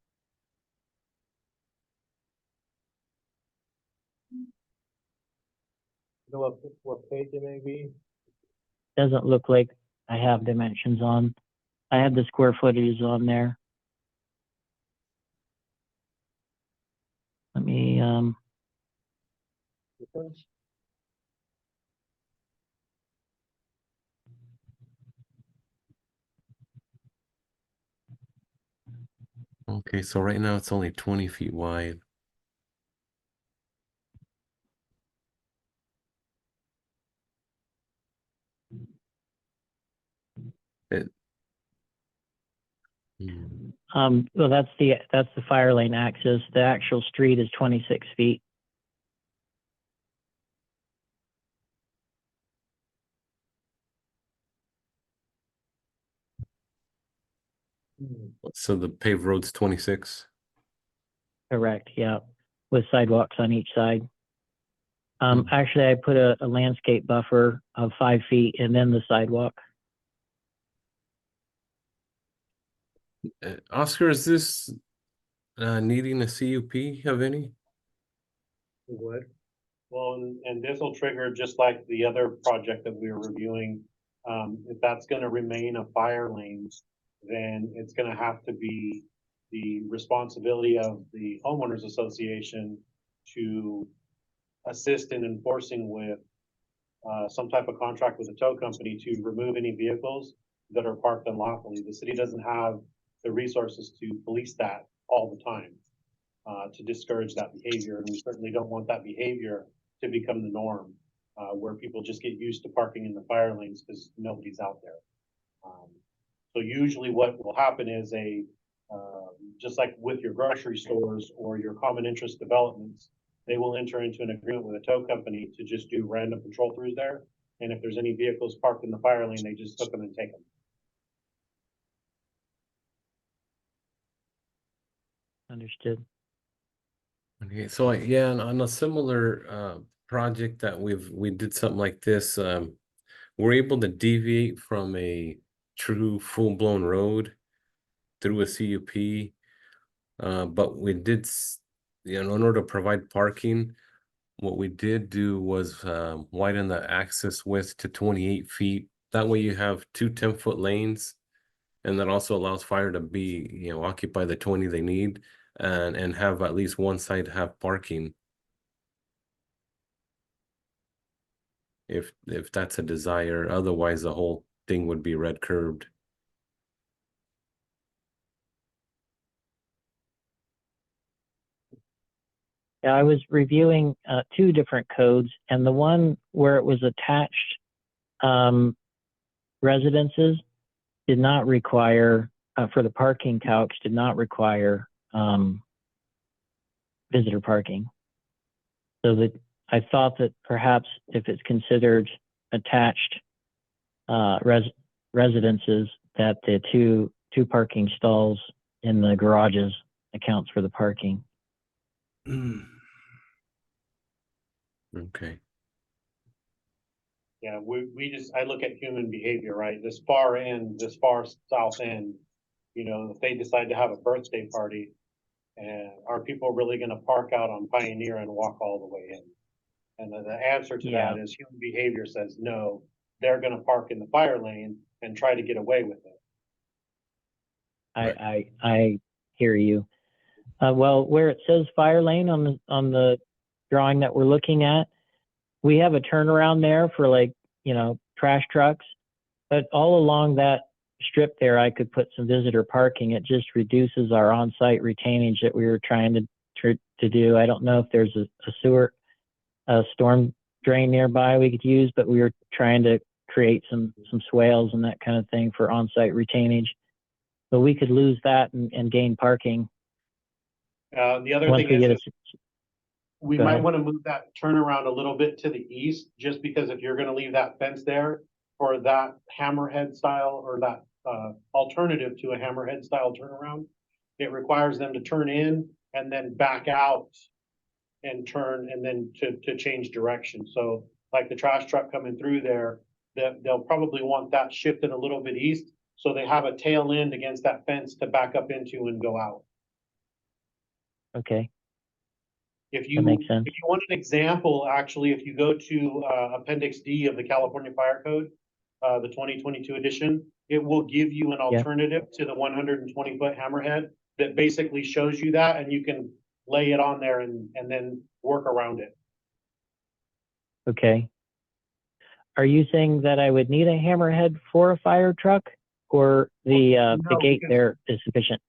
You know what page it may be? Doesn't look like I have dimensions on. I have the square footage on there. Let me, Okay, so right now it's only 20 feet wide. It, hmm. well, that's the fire lane access. The actual street is 26 feet. So the paved road's 26. Correct. Yeah, with sidewalks on each side. Hmm. Actually, I put a landscape buffer of 5 feet and then the sidewalk. Oscar, is this needing a CUP of any? It would. Well, and this will trigger just like the other project that we were reviewing. If that's gonna remain a fire lane, then it's gonna have to be the responsibility of the homeowners association to assist in enforcing with some type of contract with a tow company to remove any vehicles that are parked unlawfully. The city doesn't have the resources to police that all the time, to discourage that behavior. And we certainly don't want that behavior to become the norm, where people just get used to parking in the fire lanes because nobody's out there. So usually what will happen is just like with your grocery stores or your common interest developments, they will enter into an agreement with a tow company to just do random patrol throughs there. And if there's any vehicles parked in the fire lane, they just hook them and take them. Understood. Okay, so yeah, on a similar project that we did something like this, we're able to deviate from a true full-blown road through a CUP. But we did, in order to provide parking, what we did do was widen the access width to 28 feet. That way you have two 10-foot lanes, and that also allows fire to be, occupy the 20 they need, and have at least one side have parking. If that's a desire, otherwise the whole thing would be red curbed. Yeah, I was reviewing 2 different codes, and the one where it was attached residences did not require, for the parking calcs, did not require visitor parking. So that I thought that perhaps if it's considered attached residences, that the two parking stalls in the garages accounts for the parking. Okay. Yeah, I look at human behavior, right? This far end, this far south end, if they decide to have a birthday party, And are people really gonna park out on Pioneer and walk all the way in? And the answer to that is human behavior says no, they're gonna park in the fire lane and try to get away with it. I hear you. Well, where it says fire lane on the drawing that we're looking at, we have a turnaround there for, like, you know, trash trucks. But all along that strip there, I could put some visitor parking. It just reduces our on-site retainage that we were trying to do. I don't know if there's a storm drain nearby we could use, but we were trying to create some swales and that kind of thing for on-site retainage. But we could lose that and gain parking. The other Once thing we is, get we Go might ahead. want to move that turnaround a little bit to the east, just because if you're gonna leave that fence there for that hammerhead style or that alternative to a hammerhead style turnaround, it requires them to turn in and then back out and turn and then to change direction. So like the trash truck coming through there, they'll probably want that shifted a little bit east, so they have a tail end against that fence to back up into and go out. Okay, If that you, makes sense. if you want an example, actually, if you go to Appendix D of the California Fire Code, the 2022 edition, it will give you an alternative to the 120-foot hammerhead that basically shows you that, and you can lay it on there and then work around it. Okay. Are you saying that I would need a hammerhead for a fire truck, or the No, gate because there is sufficient?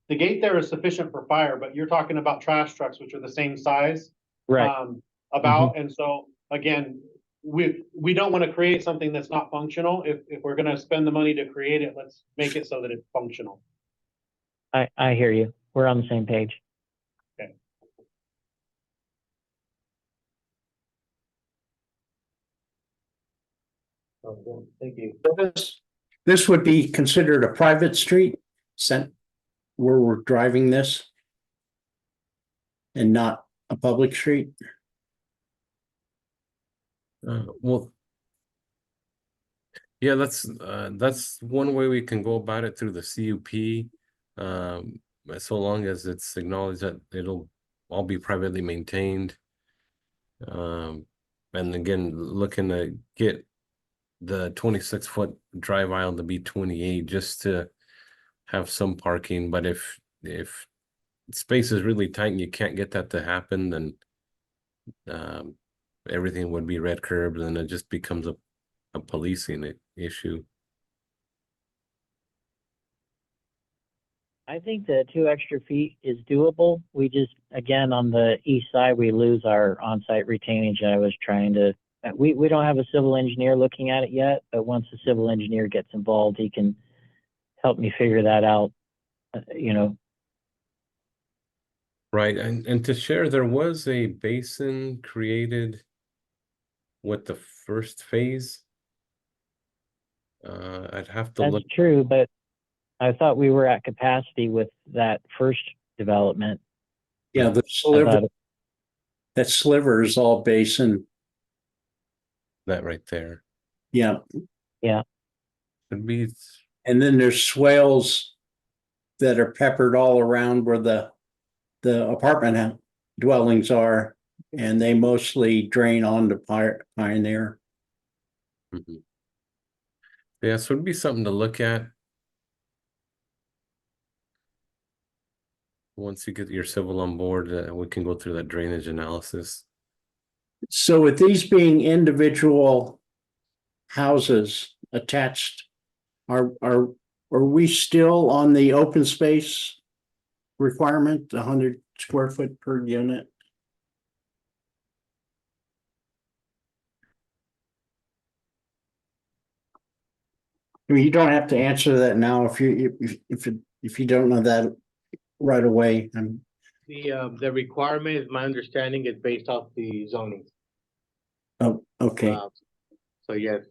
the gate there is sufficient for fire, but you're talking about trash trucks, which are the same size. Right. And so again, we don't want to create something that's not functional. If we're gonna spend the money to create it, let's make it so that it's functional. I hear you. We're on the same page. Okay. Okay, thank you. This would be considered a private street, where we're driving this, and not a public street? Well, yeah, that's one way we can go about it through the CUP. So long as it's acknowledged that it'll all be privately maintained. And again, looking to get the 26-foot drive aisle to be 28, just to have some parking. But if space is really tight and you can't get that to happen, then everything would be red curbed, and it just becomes a policing issue. I think the 2 extra feet is doable. We just, again, on the east side, we lose our on-site retainage. I was trying to, we don't have a civil engineer looking at it yet, but once the civil engineer gets involved, he can help me figure that out, you know. Right, and to share, there was a basin created with the first phase. I'd have to That's look. true, but I thought we were at capacity with that first development. Yeah, the sliver, that sliver is all basin. That right there. Yeah. Yeah. Could be. And then there's swales that are peppered all around where the apartment dwellings are, and they mostly drain onto Pioneer. Mm-hmm. Yeah, so it'd be something to look at once you get your civil on board. We can go through that drainage analysis. So with these being individual houses attached, are we still on the open space requirement, 100 square foot per unit? I mean, you don't have to answer that now if you don't know that right away. The requirement, is my understanding, is based off the zoning. Oh, okay. So yes.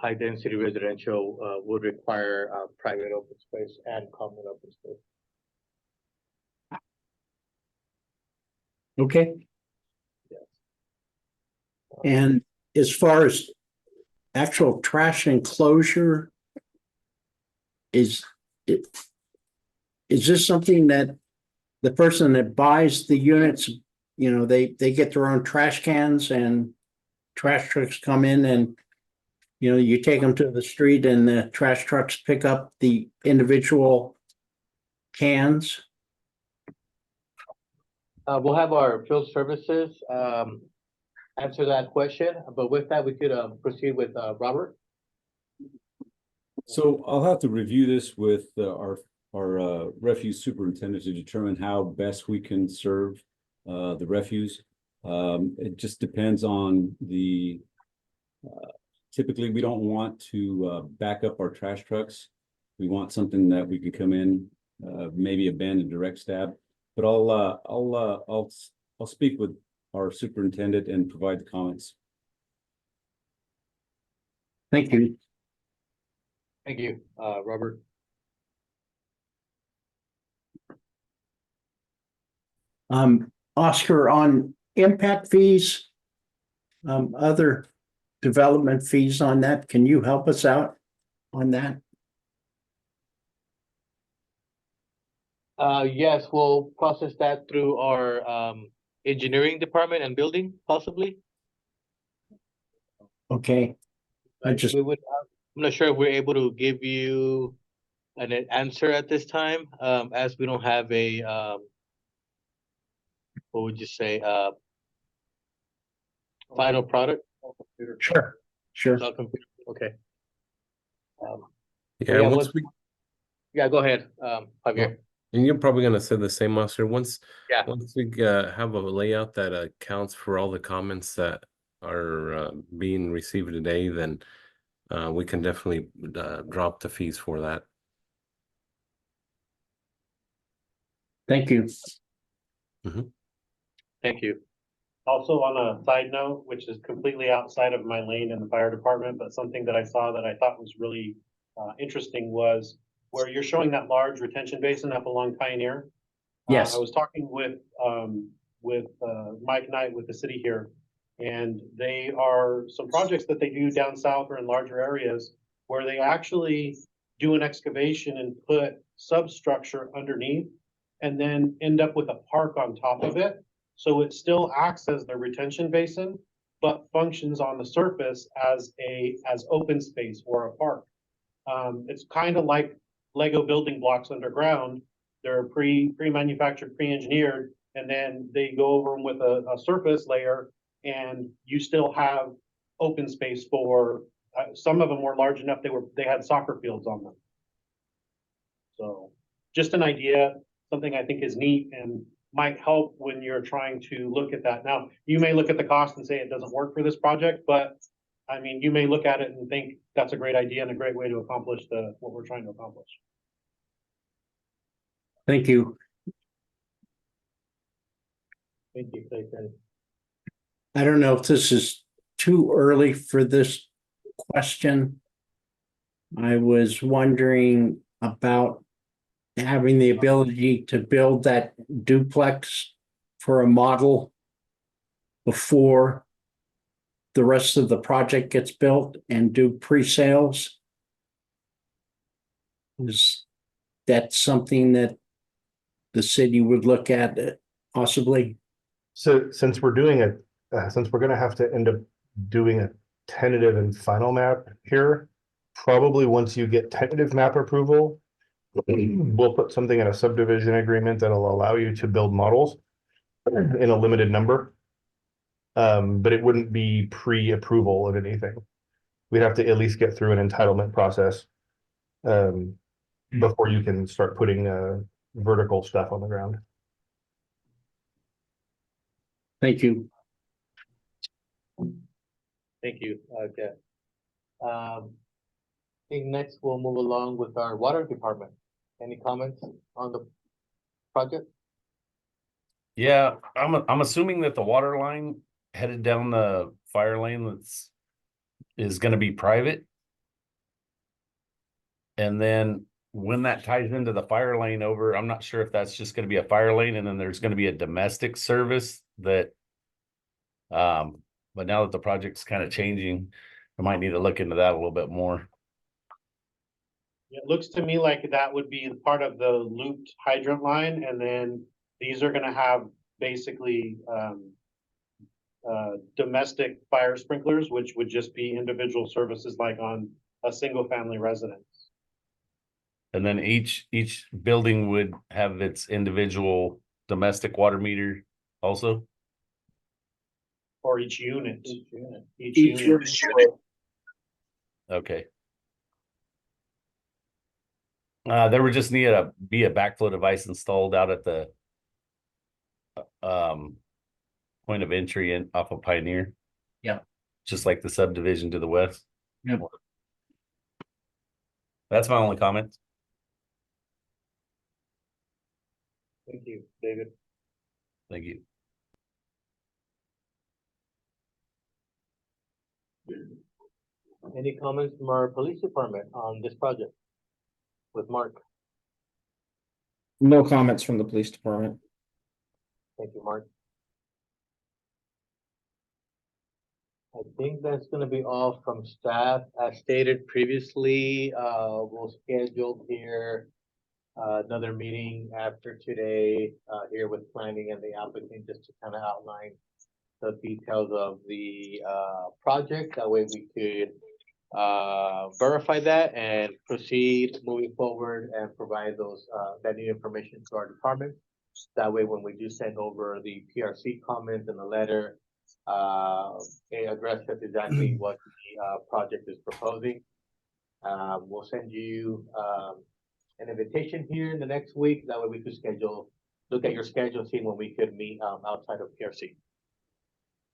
High density residential would require private open space and common open space. Okay. Yes. And as far as actual trash enclosure, is it, is this something that the person that buys the units, you know, they get their own trash cans and trash trucks come in and, you know, you take them to the street and the trash trucks pick up the individual cans? We'll have our field services, answer that question, but with that, we could, proceed with, Robert. So I'll have to review this with our refuse superintendent to determine how best we can serve the refuse. It just depends on the typically we don't want to back up our trash trucks. We want something that we can come in, maybe a bin and direct stab. But I'll speak with our superintendent and provide the comments. Thank you. Thank you, Robert. Oscar, on impact fees, other development fees on that, can you help us out on that? Yes, we'll process that through our, engineering department and building, possibly. Okay, I just, We would, I'm not sure if we're able to give you an answer at this time, as we don't have a, what would you say, final product? sure. Okay. Yeah, yeah, once we, Yeah, go ahead, Javier. and you're probably gonna say the same, Oscar. Once Yeah. we have a layout that accounts for all the comments that are being received today, then we can definitely drop the fees for that. Thank you. Thank you. Also, on a side note, which is completely outside of my lane in the fire department, but something that I saw that I thought was really interesting was where you're showing that large retention basin up along Pioneer. Yes. I was talking with Mike Knight with the city here, and they are some projects that they do down south or in larger areas where they actually do an excavation and put substructure underneath and then end up with a park on top of it. So it still acts as the retention basin, but functions on the surface as open space or a park. It's kind of like Lego building blocks underground. They're pre-manufactured, pre-engineered, and then they go over them with a surface layer, and you still have open space for, some of them were large enough, they had soccer fields on them. So just an idea, something I think is neat and might help when you're trying to look at that. Now, you may look at the cost and say it doesn't work for this project, but I mean, you may look at it and think that's a great idea and a great way to accomplish what we're trying to accomplish. Thank you. Thank you, Clayton. I don't know if this is too early for this question. I was wondering about having the ability to build that duplex for a model before the rest of the project gets built and do pre-sales. Is that something that the city would look at possibly? So since we're doing since we're gonna have to end up doing a tentative and final map here, probably once you get tentative map approval, we'll put something in a subdivision agreement that'll allow you to build models in a limited number. But it wouldn't be pre-approval of anything. We'd have to at least get through an entitlement process before you can start putting vertical stuff on the ground. Thank you. Thank you, Jeff. I think next we'll move along with our water department. Any comments on the project? Yeah, I'm assuming that the water line headed down the fire lane is gonna be private. And then when that ties into the fire lane over, I'm not sure if that's just gonna be a fire lane and then there's gonna be a domestic service that but now that the project's kind of changing, I might need to look into that a little bit more. It looks to me like that would be part of the looped hydrant line, and then these are gonna have basically, domestic fire sprinklers, which would just be individual services like on a single family residence. And then each building would have its individual domestic water meter also? For each unit. Each Each unit. Okay. There would just need to be a backflow device installed out at the point of entry and off of Pioneer. Yeah. Just like the subdivision to the west. Yeah. That's my only comment. Thank you, David. Thank you. Any comments from our police department on this project? With Mark? No comments from the police department. Thank you, Mark. I think that's gonna be all from staff. As stated previously, we'll schedule here another meeting after today, here with planning and the applicant, just to kind of outline the details of the project. That way we could verify that and proceed moving forward and provide those that new information to our department. That way, when we do send over the PRC comments and the letter, it addresses exactly what the project is proposing. We'll send you an invitation here in the next week. That way we could look at your schedule, see when we could meet outside of PRC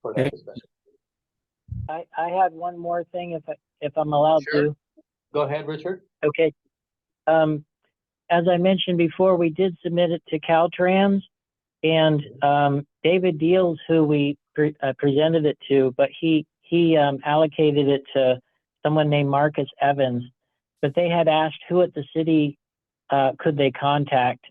for that discussion. I had one more thing if I'm allowed Sure. to. Go ahead, Richard. Okay. As I mentioned before, we did submit it to Caltrans, and David Deals, who we presented it to, but he allocated it to someone named Marcus Evans. But they had asked who at the city could they contact,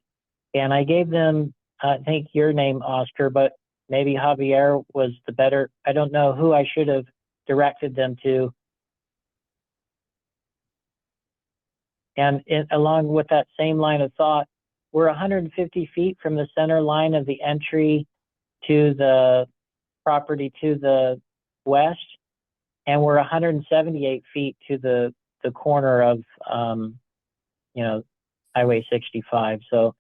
and I gave them, I think your name, Oscar, but maybe Javier was the better. I don't know who I should have directed them to. And along with that same line of thought, we're 150 feet from the center line of the entry to the property to the west, and we're 178 feet to the corner of, Highway 65. So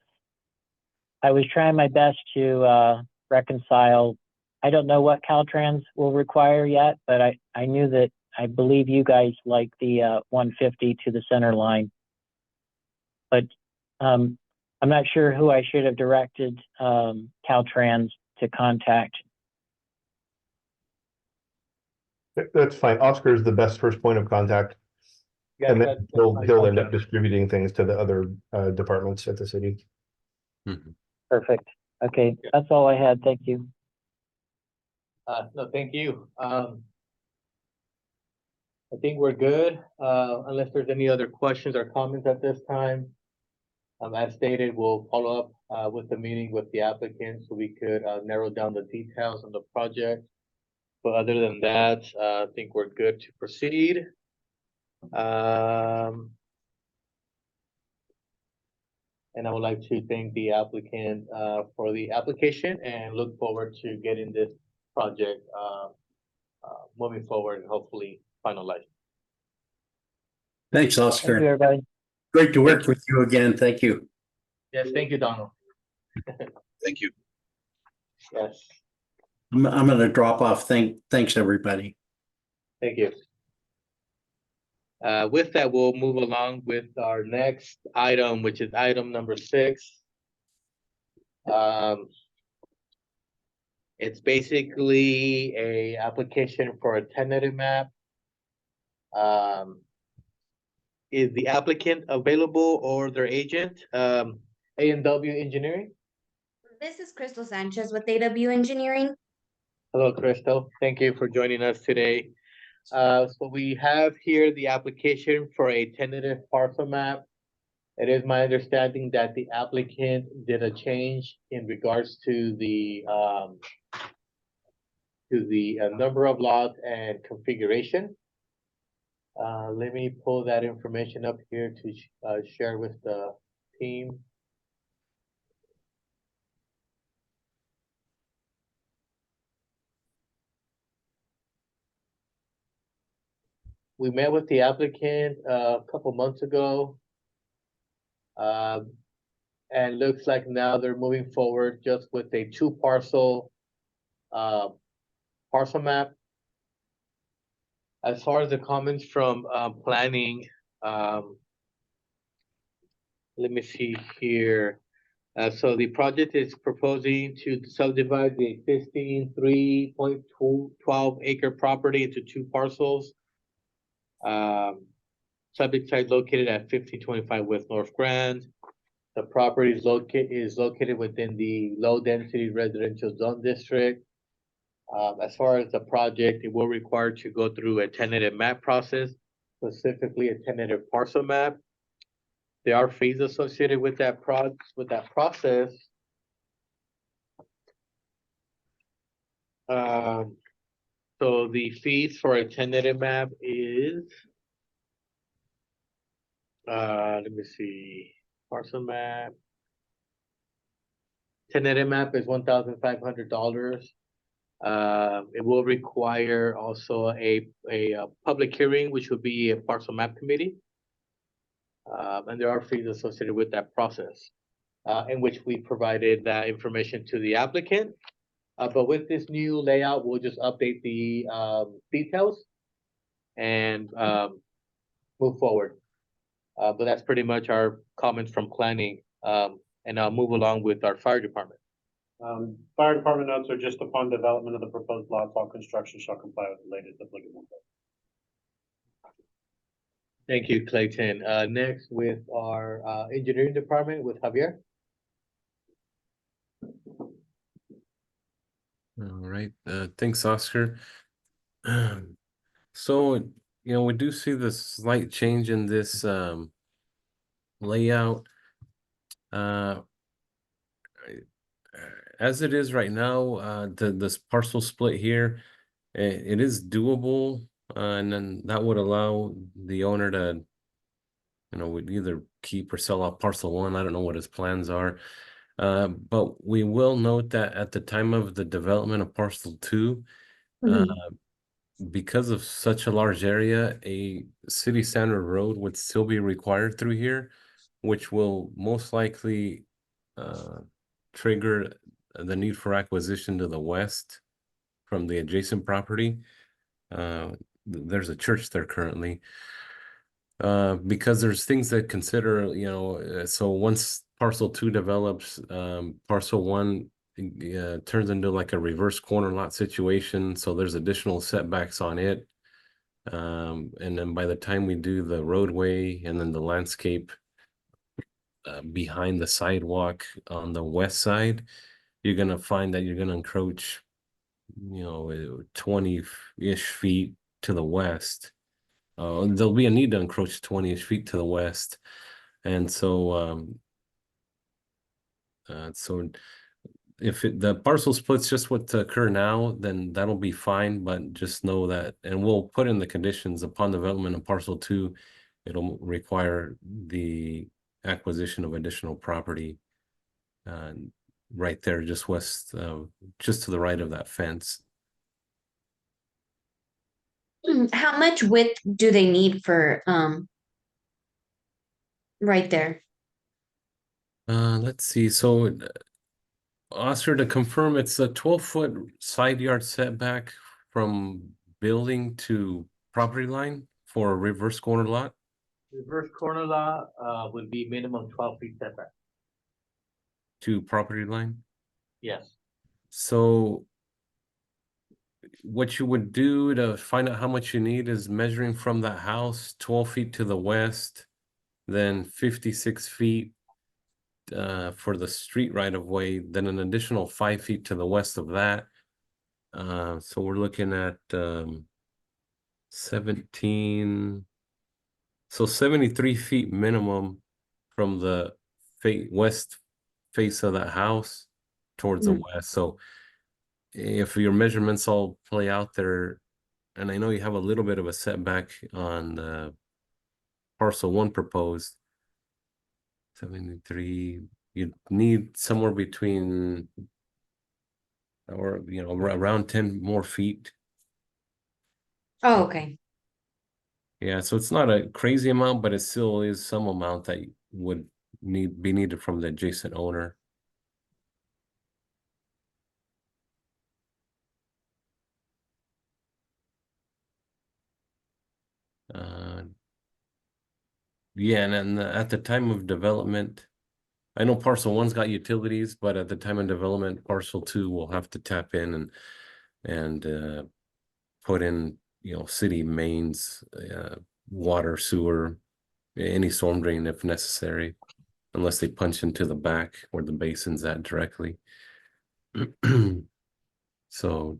I was trying my best to reconcile. I don't know what Caltrans will require yet, but I knew that I believe you guys like the 150 to the center line. But I'm not sure who I should have directed Caltrans to contact. That's fine. Oscar is the best first point of contact. Yeah, And then that's he'll end fine. up distributing things to the other departments at the city. Perfect. Okay, that's all I had. Thank you. No, thank you. I think we're good, unless there's any other questions or comments at this time. As stated, we'll follow up with the meeting with the applicant so we could narrow down the details on the project. But other than that, I think we're good to proceed. And I would like to thank the applicant for the application and look forward to getting this project moving forward and hopefully finalized. Thanks, Thank Oscar. you, everybody. Great to work with you again. Thank you. Yes, thank you, Donald. Thank you. Yes, I'm gonna drop off. Thanks, everybody. thank you. With that, we'll move along with our next item, which is item number 6. It's basically a application for a tentative map. Is the applicant available or their agent, A&W Engineering? This is Crystal Sanchez with AW Engineering. Hello, Crystal. Thank you for joining us today. So we have here the application for a tentative parcel map. It is my understanding that the applicant did a change in regards to the number of lots and configuration. Let me pull that information up here to share with the team. We met with the applicant a couple months ago. And looks like now they're moving forward just with a two parcel map. As far as the comments from planning, let me see here. So the project is proposing to subdivide the existing 3.12 acre property into two parcels. Subject site located at 1525 West North Grand. The property is located within the low density residential zone district. As far as the project, it will require to go through a tentative map process, specifically a tentative parcel map. There are fees associated with that process. So the fees for a tentative map is, let me see, parcel map. Tentative map is $1,500. It will require also a public hearing, which would be a parcel map committee. And there are fees associated with that process, in which we provided that information to the applicant. But with this new layout, we'll just update the details and move forward. But that's pretty much our comments from planning. And I'll move along with our fire department. Fire department notes are just upon development of the proposed lots, all construction shall comply with the latest applicable code. Thank you, Clayton. Next with our engineering department with Javier. All right, thanks, Oscar. So, you know, we do see this slight change in this layout. As it is right now, this parcel split here, it is doable, and then that would allow the owner to, you know, would either keep or sell off parcel one. I don't know what his plans are. But we will note that at the time of the development of parcel two, because of such a large area, a city standard road would still be required through here, which will most likely trigger the need for acquisition to the west from the adjacent property. There's a church there currently. Because there's things that consider, you know, so once parcel two develops, parcel one turns into like a reverse corner lot situation. So there's additional setbacks on it. And then by the time we do the roadway and then the landscape behind the sidewalk on the west side, you're going to find that you're going to encroach, you know, 20-ish feet to the west. There'll be a need to encroach 20-ish feet to the west. And so, so if the parcel splits just what occur now, then that'll be fine, but just know that, and we'll put in the conditions upon development of parcel two, it'll require the acquisition of additional property right there, just west, just to the right of that fence. How much width do they need for right there? Let's see. So, Oscar, to confirm, it's a 12-foot side yard setback from building to property line for a reverse corner lot. Reverse corner lot would be minimum 12 feet setback. To property line. Yes. So what you would do to find out how much you need is measuring from that house 12 feet to the west, then 56 feet for the street right of way, then an additional 5 feet to the west of that. So we're looking at 17, so 73 feet minimum from the west face of that house towards the west. So if your measurements all play out there, and I know you have a little bit of a setback on the parcel 1 proposed. 73, you need somewhere between, or around 10 more feet. Oh, okay. Yeah, so it's not a crazy amount, but it still is some amount that would be needed from the adjacent owner. Yeah, and then at the time of development, I know parcel 1's got utilities, but at the time of development, parcel 2 will have to tap in and put in, city mains, water, sewer, any storm drain if necessary, unless they punch into the back where the basin's at directly. So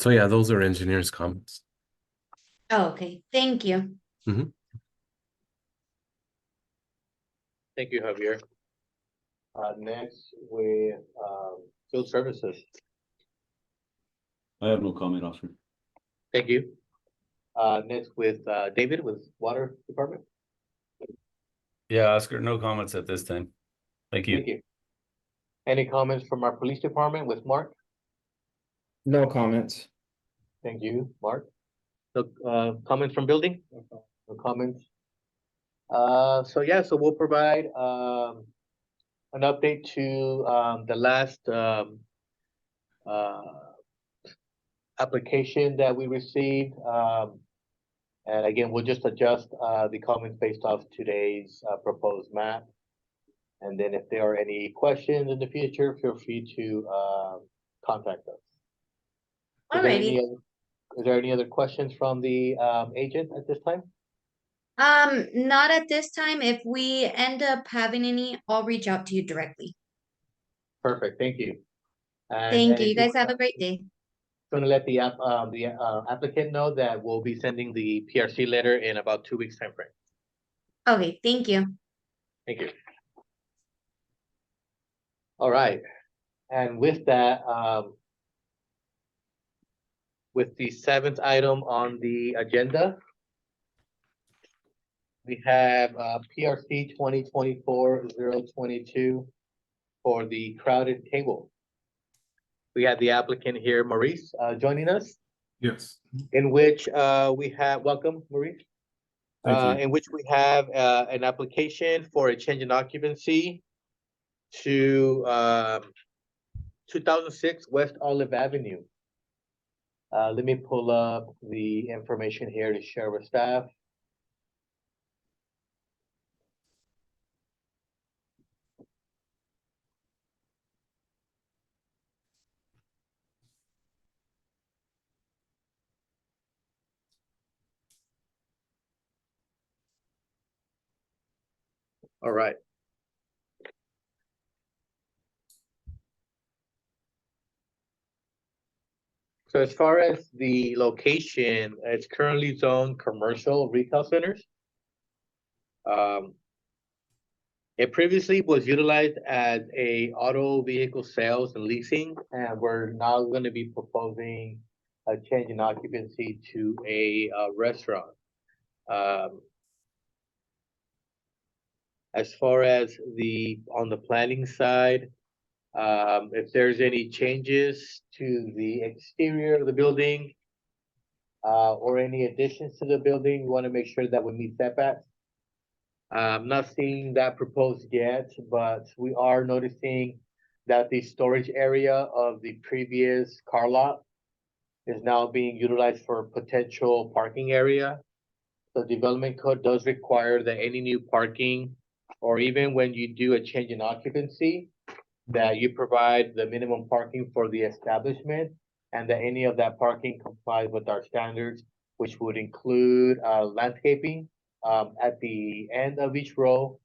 yeah, those are engineers' comments. Oh, okay. Thank you. Thank you, Javier. Next with, field services. I have no comment, Oscar. Thank you. Next with, David with Water Department. Yeah, Oscar, no comments at this time. Thank you. Thank you. Any comments from our police department with Mark? No comments. Thank you, Mark. So, comments from building? No comments. So we'll provide, an update to, the last, application that we received. And again, we'll just adjust, the comments based off today's, proposed map. And then if there are any questions in the future, feel free to, contact us. Alrighty. Is there any other questions from the, agent at this time? Not at this time. If we end up having any, I'll reach out to you directly. Perfect, thank you. Thank you. You guys have a great day. Going to let the applicant know that we'll be sending the PRC letter in about 2 weeks time frame. Okay, thank you. Thank you. All right, and with that, with the 7th item on the agenda, we have PRC 2024-022 for the crowded table. We have the applicant here, Maurice, joining us. Yes. In which we have, welcome, Maurice. Thank you. In which we have an application for a change in occupancy to 2006 West Olive Avenue. Let me pull up the information here to share with staff. All right. So as far as the location, it's currently zoned commercial retail centers. It previously was utilized as a auto vehicle sales and leasing, and we're now going to be proposing a change in occupancy to a restaurant. As far as on the planning side, if there's any changes to the exterior of the building, or any additions to the building, we want to make sure that we meet setbacks. I'm not seeing that proposed yet, but we are noticing that the storage area of the previous car lot is now being utilized for potential parking area. The development code does require that any new parking, or even when you do a change in occupancy, that you provide the minimum parking for the establishment, and that any of that parking complies with our standards, which would include landscaping at the end of each row.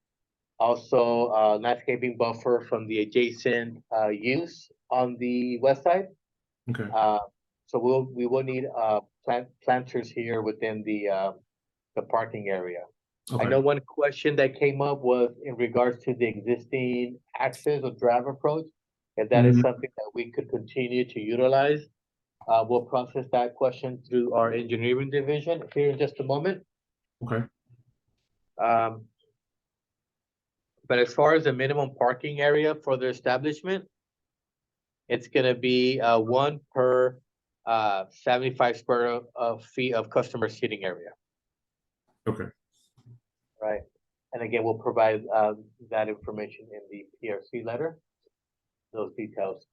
Also, landscaping buffer from the adjacent use on the west side. Okay. So we will need planters here within the parking area. Okay. I know one question that came up was in regards to the existing access or drive approach, if that is something that we could continue to utilize. We'll process that question through our engineering division here in just a moment. Okay. But as far as the minimum parking area for the establishment, it's gonna be one per 75 square feet of customer seating area, Okay. right? And again, we'll provide that information in the PRC letter, those details.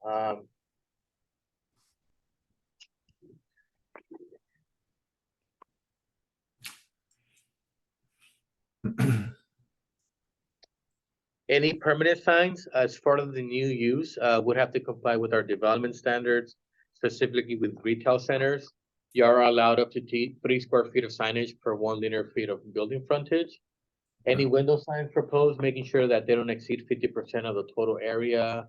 Any permanent signs as part of the new use would have to comply with our development standards, specifically with retail centers. You are allowed up to 3 square feet of signage per 1 linear feet of building frontage. Any window signs proposed, making sure that they don't exceed 50% of the total area.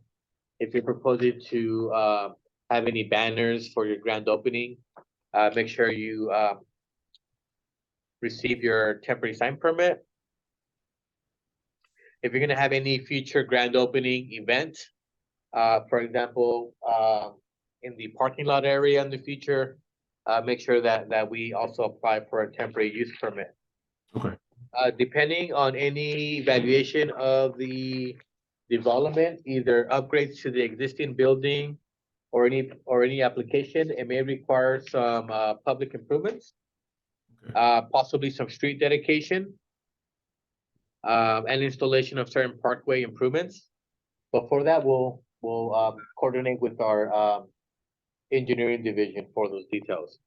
If you're proposing to have any banners for your grand opening, make sure you receive your temporary sign permit. If you're gonna have any future grand opening event, for example, in the parking lot area in the future, make sure that we also apply for a temporary use permit. Okay. Depending on any evaluation of the development, either upgrades to the existing building or any application, it may require some public improvements, possibly some street dedication, and installation of certain parkway improvements. But for that, we'll coordinate with our engineering division for those details.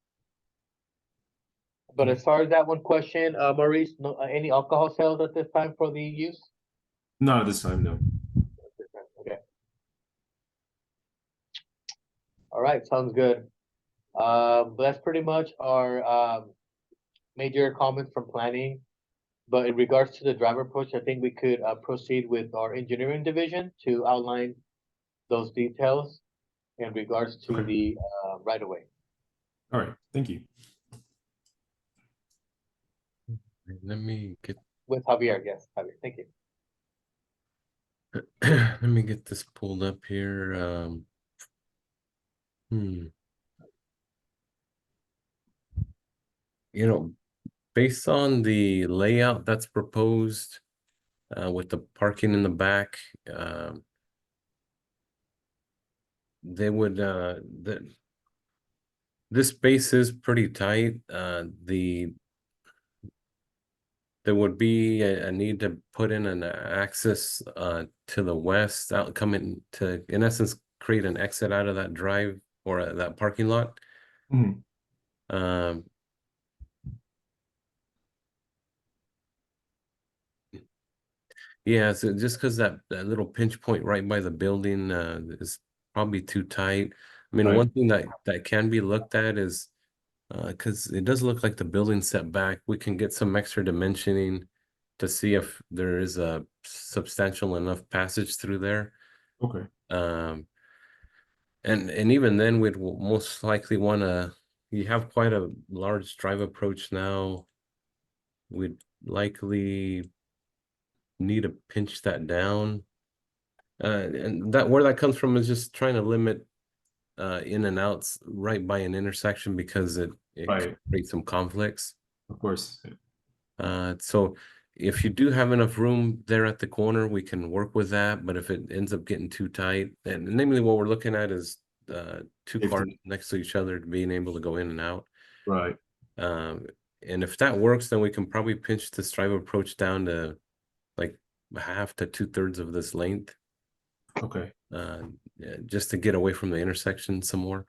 But as far as that one question, Maurice, no, any alcohol sales at this time for the use? Not at this time, no. Okay. All right, sounds good. But that's pretty much our major comments from planning. But in regards to the driver approach, I think we could proceed with our engineering division to outline those details in regards to the right of way. All right, thank you. Let me get With Javier, yes, Javier, thank you. let me get this pulled up here. You know, based on the layout that's proposed, with the parking in the back, they would this space is pretty tight. There would be a need to put in an access to the west, out coming to, in essence, create an exit out of that drive or that parking lot. Yeah, so just because that little pinch point right by the building is probably too tight. I mean, Right. one thing that can be looked at is because it does look like the building setback, we can get some extra dimensioning to see if there is a substantial enough passage through there. Okay. And even then, we'd most likely want to. You have quite a large drive approach now. We'd likely need to pinch that down. And that where that comes from is just trying to limit in and outs right by an intersection because it Right. creates some conflicts. Of course. So if you do have enough room there at the corner, we can work with that. But if it ends up getting too tight, and namely what we're looking at is two cars next to each other being able to go in and out. Right. And if that works, then we can probably pinch this drive approach down to like half to 2/3 of this length. Okay. Just to get away from the intersection some more.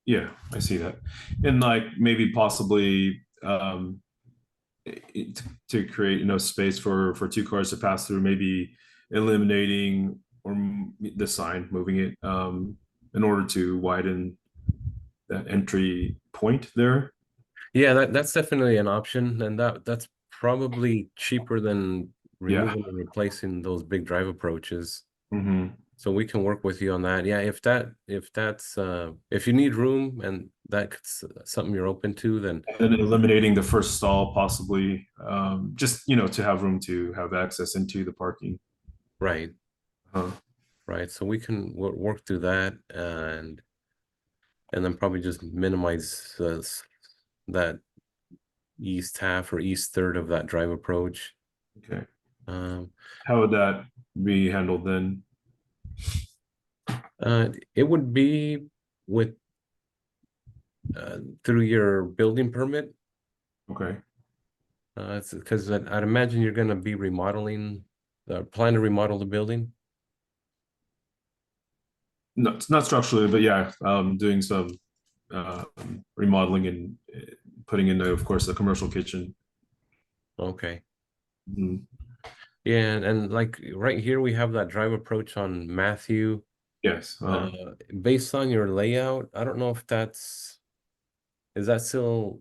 Yeah, I see that. And like maybe possibly to create space for two cars to pass through, maybe eliminating the sign, moving it in order to widen that entry point there. Yeah, that's definitely an option, and that's probably cheaper than removing and replacing those big drive approaches. So we can work with you on that. Yeah, if you need room and that's something you're open to, then eliminating the first stall possibly, just to have room to have access into the parking. Right. Right. So we can work through that, and and then probably just minimize that east half or east third of that drive approach. Okay. Um, How would that be handled then? it would be with through your building permit. Okay. It's because I'd imagine you're going to be remodeling, plan to remodel the building. No, it's not structurally, but yeah, doing some remodeling and putting in, of course, a commercial kitchen. Okay. Mhm. Yeah, and like right here we have that drive approach on Matthew. Yes. Based on your layout, I don't know if is that still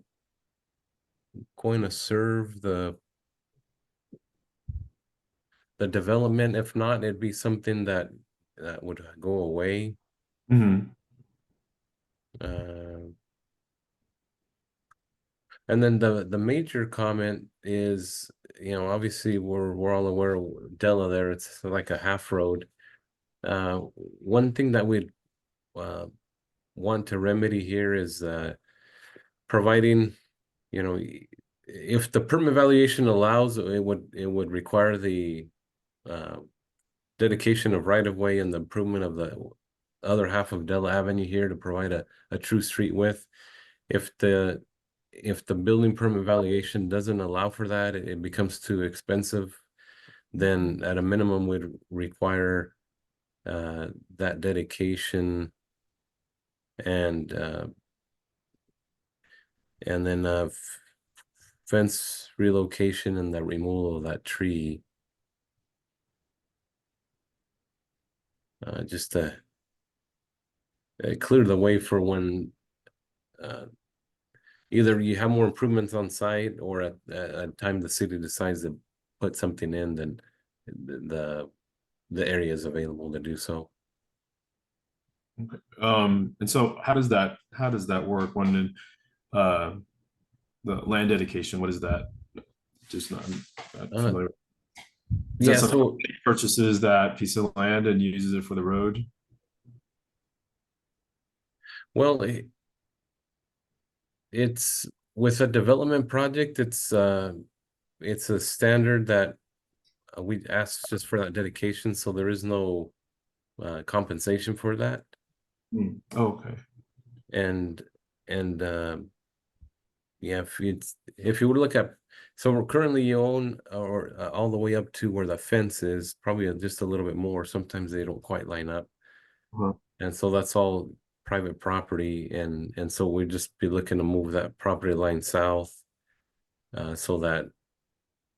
going to serve the development? If not, it'd be something that would go away. Mhm. And then the major comment is, obviously we're all aware of Della there. It's like a half road. One thing that we'd want to remedy here is providing, if the permit evaluation allows, it would require the dedication of right of way and the improvement of the other half of Della Avenue here to provide a true street width. If the building permit evaluation doesn't allow for that, it becomes too expensive, then at a minimum we'd require that dedication and then fence relocation and the removal of that tree, just to clear the way for when either you have more improvements on site, or at a time the city decides to put something in, then the area is available to do so. Okay. And so how does that work when the land dedication, what is that? Just not familiar. Is that something So he purchases that piece of land and uses it for the road? well, it's with a development project, it's a standard that we ask just for that dedication, so there is no compensation for that. Okay. And yeah, if you would look at, so currently you own or all the way up to where the fence is, probably just a little bit more. Sometimes they don't quite line up. And so that's all private property, and so we'd just be looking to move that property line south, so that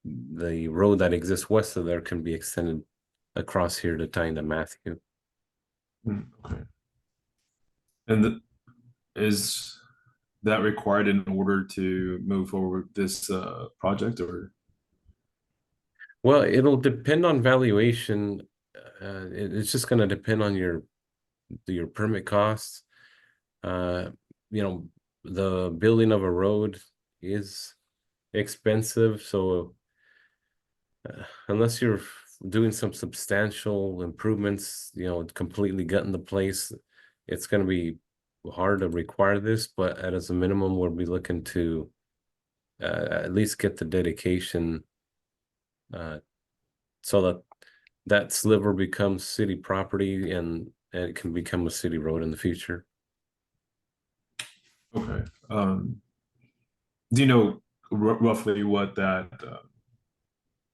the road that exists west of there can be extended across here to tie into Matthew. Okay. And is that required in order to move forward this project, or? Well, it'll depend on valuation. It's just going to depend on your permit costs. The building of a road is expensive, so unless you're doing some substantial improvements, completely gutting the place, it's going to be hard to require this. But as a minimum, we'll be looking to at least get the dedication, so that sliver becomes city property and it can become a city road in the future. Okay. Do you know roughly what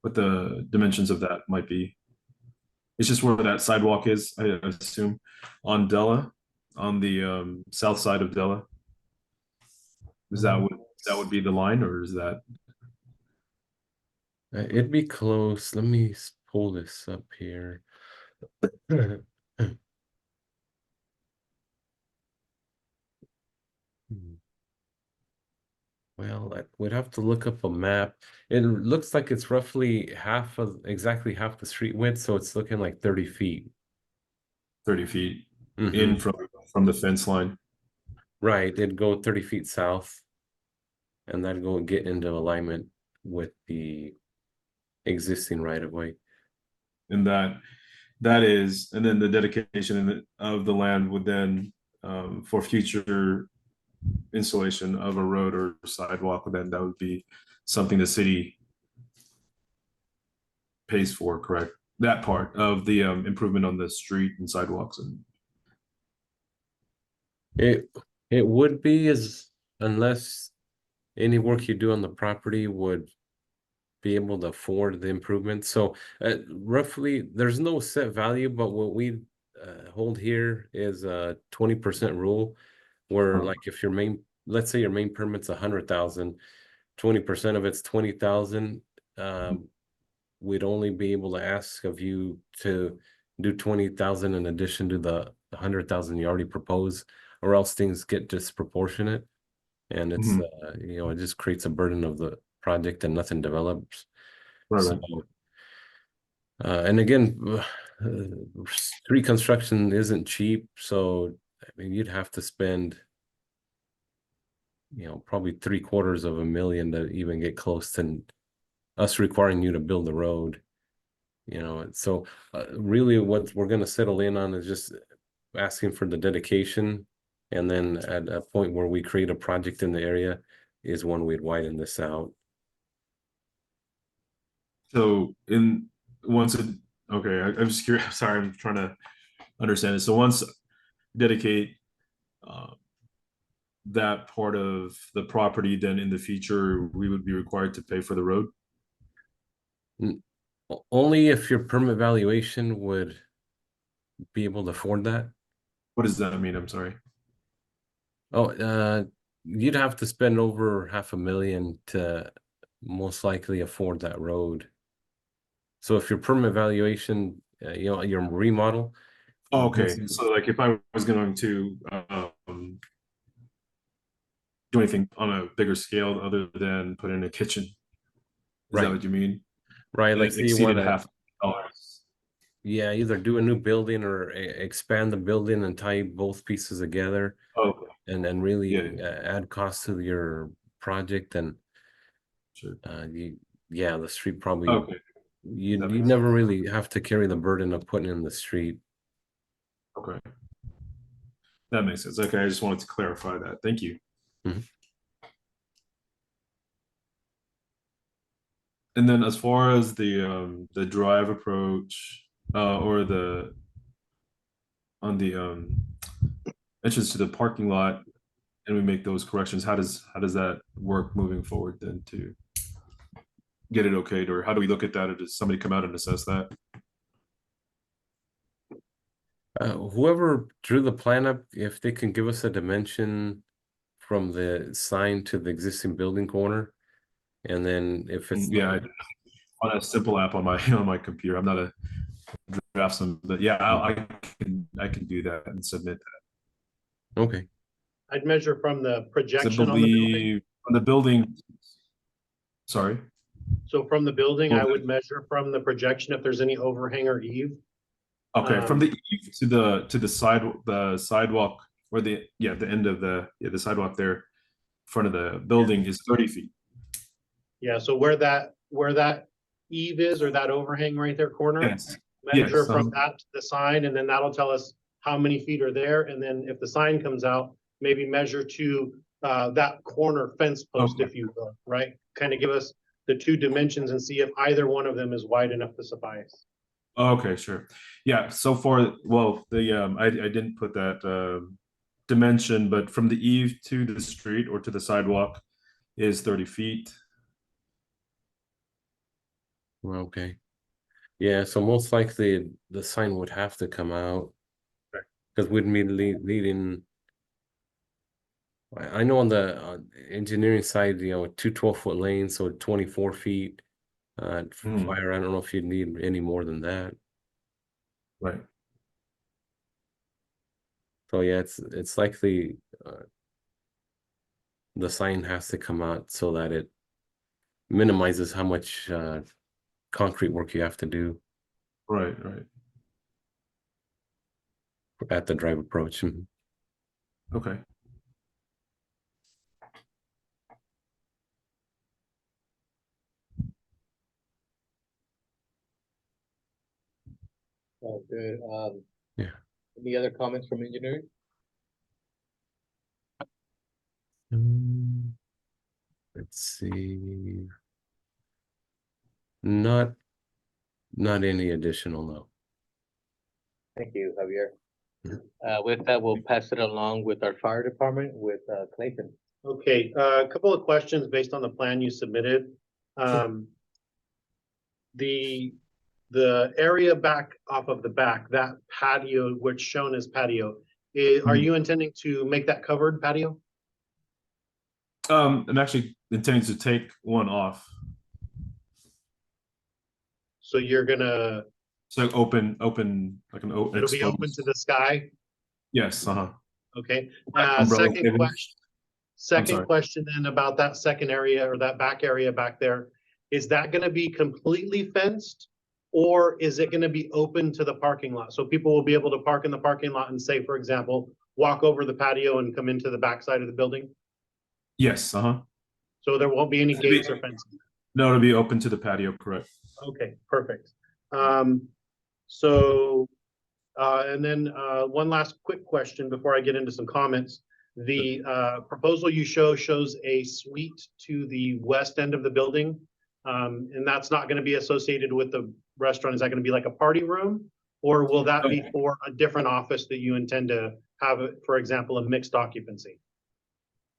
what the dimensions of that might be? It's just where that sidewalk is, I assume, on Della, on the south side of Della. Is that would be the line, or is that? It'd be close. Let me pull this up here. Well, we'd have to look up a map. It looks like it's roughly exactly half the street width, so it's looking like 30 feet. 30 feet Mhm. in from the fence line. Right, it'd go 30 feet south, and that'd go and get into alignment with the existing right of way. And that is, and then the dedication of the land would then for future installation of a road or sidewalk, then that would be something the city pays for, correct? That part of the improvement on the street and sidewalks and. It would be as unless any work you do on the property would be able to afford the improvement. So roughly, there's no set value, but what we hold here is a 20% rule, where like if your main, let's say your main permit's 100,000, 20% of it's 20,000. We'd only be able to ask of you to do 20,000 in addition to the 100,000 you already proposed, or else things get disproportionate. And it's, it just creates a burden of the project and nothing develops. Right. And again, street construction isn't cheap. So, I mean, you'd have to spend, probably $750,000 to even get close to us requiring you to build the road. So really what we're going to settle in on is just asking for the dedication. And then at a point where we create a project in the area is when we'd widen this out. So I'm just curious. Sorry, I'm trying to understand it. So once dedicate that part of the property, then in the future, we would be required to pay for the road? Only if your permit valuation would be able to afford that. What does that mean? I'm sorry. Oh, you'd have to spend over $500,000 to most likely afford that road. So if your permit valuation, your remodel. Oh, okay. So like if I was going to do anything on a bigger scale other than put in a kitchen, is that what you mean? Right, like say you want to $500,000. Yeah, either do a new building or expand the building and tie both pieces together. Okay. And then really add cost to your project. And sure. The street probably you That never sense. really have to carry the burden of putting in the street. Okay. That makes sense. Okay, I just wanted to clarify that. Thank you. And then as far as the drive approach or on the entrance to the parking lot, and we make those corrections, how does that work moving forward then to get it okayed, or how do we look at that, or does somebody come out and assess that? Whoever drew the plan up, if they can give us a dimension from the sign to the existing building corner, and then if it's on a simple app on my on my computer. I'm not a draftsman, but I can do that and submit that. Okay. I'd measure from the projection on the building. From the building. Sorry. So from the building, I would measure from the projection if there's any overhang or eave. Okay, from the eave to the sidewalk, or the end of the sidewalk there, in front of the building is 30 feet. Yeah, so where that eave is, or that overhang right there corner, Yes. measure from that to the sign, and then that'll tell us how many feet are there. And then if the sign comes out, maybe measure to that corner fence post, if you will, right? Kind of give us the two dimensions and see if either one of them is wide enough to suffice. Okay, sure. Yeah, so far, well, I didn't put that dimension, but from the eave to the street or to the sidewalk is 30 feet. Okay. Yeah, so most likely the sign would have to come out because we'd be leading. I know on the engineering side, 2 12-foot lanes, so 24 feet. Fire, I don't know if you'd need any more than that. Right. So yeah, it's likely the sign has to come out so that it minimizes how much concrete work you have to do. Right. At the drive approach. Okay. Oh, good. Yeah. Any other comments from engineering? Let's see. Not any additional, no. Thank you, Javier. With that, we'll pass it along with our fire department with Clayton. Okay, a couple of questions based on the plan you submitted. The area back off of the back, that patio, which shown as patio, are you intending to make that covered patio? I'm actually intending to take one off. So you're gonna, So open, like an it'll be open exposed. to the sky? Yes, Okay. Umbrella table. Second sorry. question then about that second area or that back area back there. Is that gonna be completely fenced? Or is it gonna be open to the parking lot? So people will be able to park in the parking lot and say, for example, walk over the patio and come into the backside of the building? Yes, So there won't be any It'll be- gates or fencing? No, it'll be open to the patio, correct. Okay, perfect. So, and then, one last quick question before I get into some comments. The, proposal you shows a suite to the west end of the building. And that's not gonna be associated with the restaurant. Is that gonna be like a party room? Or will that be for a different office that you intend to have, for example, a mixed occupancy?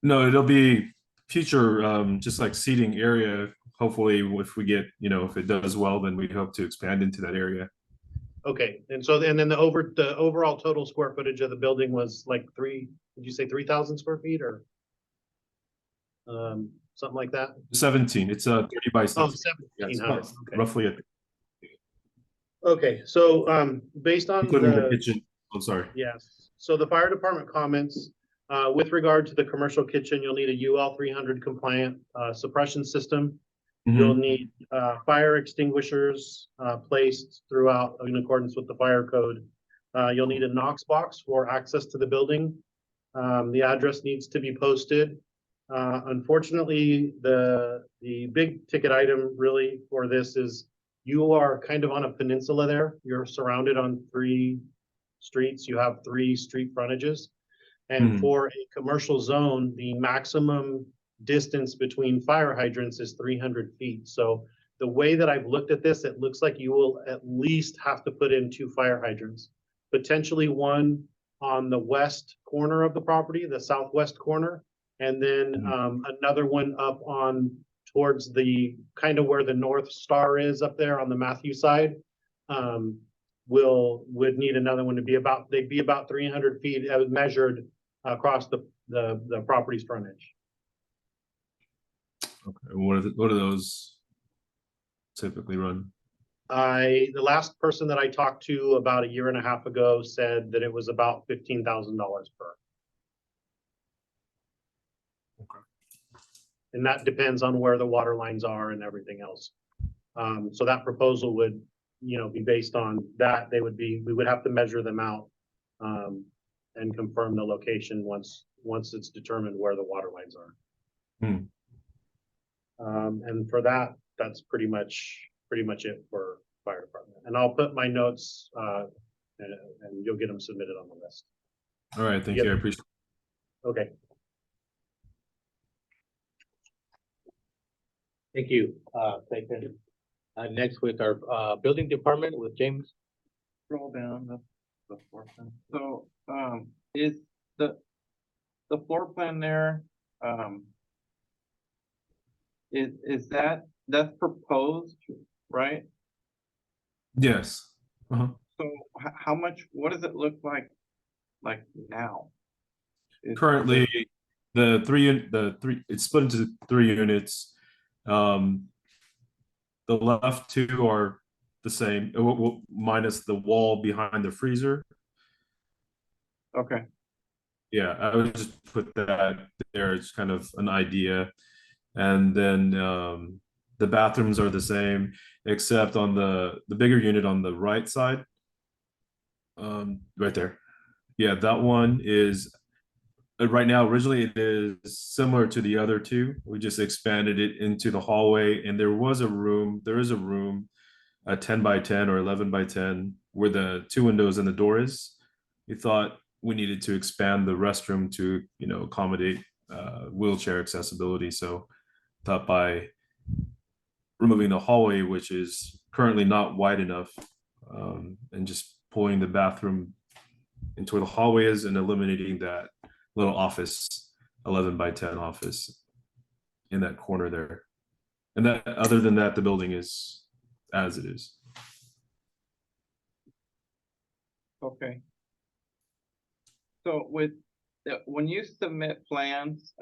No, it'll be future, just like seating area. Hopefully, if we get, if it does well, then we hope to expand into that area. Okay, and so, and then the overall total square footage of the building was like did you say 3,000 square feet or? Something like that? 17, it's a 30 by 17. Oh, Yeah, it's 1,700, okay. roughly a. Okay, so, based on Including the the, kitchen, I'm sorry. yes, so the fire department comments, with regard to the commercial kitchen, you'll need a UL 300 compliant, suppression system. You'll need, fire extinguishers, placed throughout in accordance with the fire code. You'll need a Knox box for access to the building. The address needs to be posted. Unfortunately, the big ticket item really for this is you are kind of on a peninsula there. You're surrounded on 3 streets. You have 3 street frontages. And for a commercial zone, the maximum distance between fire hydrants is 300 feet. So the way that I've looked at this, it looks like you will at least have to put in 2 fire hydrants, potentially one on the west corner of the property, the southwest corner, and then another one up on towards the kind of where the North Star is up there on the Matthew side. Would need another one to be about, they'd be about 300 feet measured across the property's frontage. Okay, what are those typically run? The last person that I talked to about a year and a half ago said that it was about $15,000 per. Okay. And that depends on where the water lines are and everything else. So that proposal would, be based on that. We would have to measure them out, and confirm the location once it's determined where the water lines are. And for that, that's pretty much it for fire department. And I'll put my notes, and you'll get them submitted on the list. All right, thank you. I appreciate it. Okay. Thank you, Clayton. Next with our building department with James. Scroll down the floor plan. So, is the floor plan there, is that's proposed, right? Yes. So how much, what does it look like now? Currently, the three, it's split into 3 units. The left 2 are the same, minus the wall behind the freezer. Okay. Yeah, I would just put that there. It's kind of an idea. And then the bathrooms are the same, except on the bigger unit on the right side. Right there. Yeah, that one is right now, originally it is similar to the other 2. We just expanded it into the hallway, and there is a room, a 10 by 10 or 11 by 10, where the 2 windows and the door is. We thought we needed to expand the restroom to, accommodate wheelchair accessibility. So thought by removing the hallway, which is currently not wide enough, and just pulling the bathroom into where the hallway is and eliminating that little office, 11 by 10 office in that corner there. And that, other than that, the building is as it is. Okay. So when you submit plans,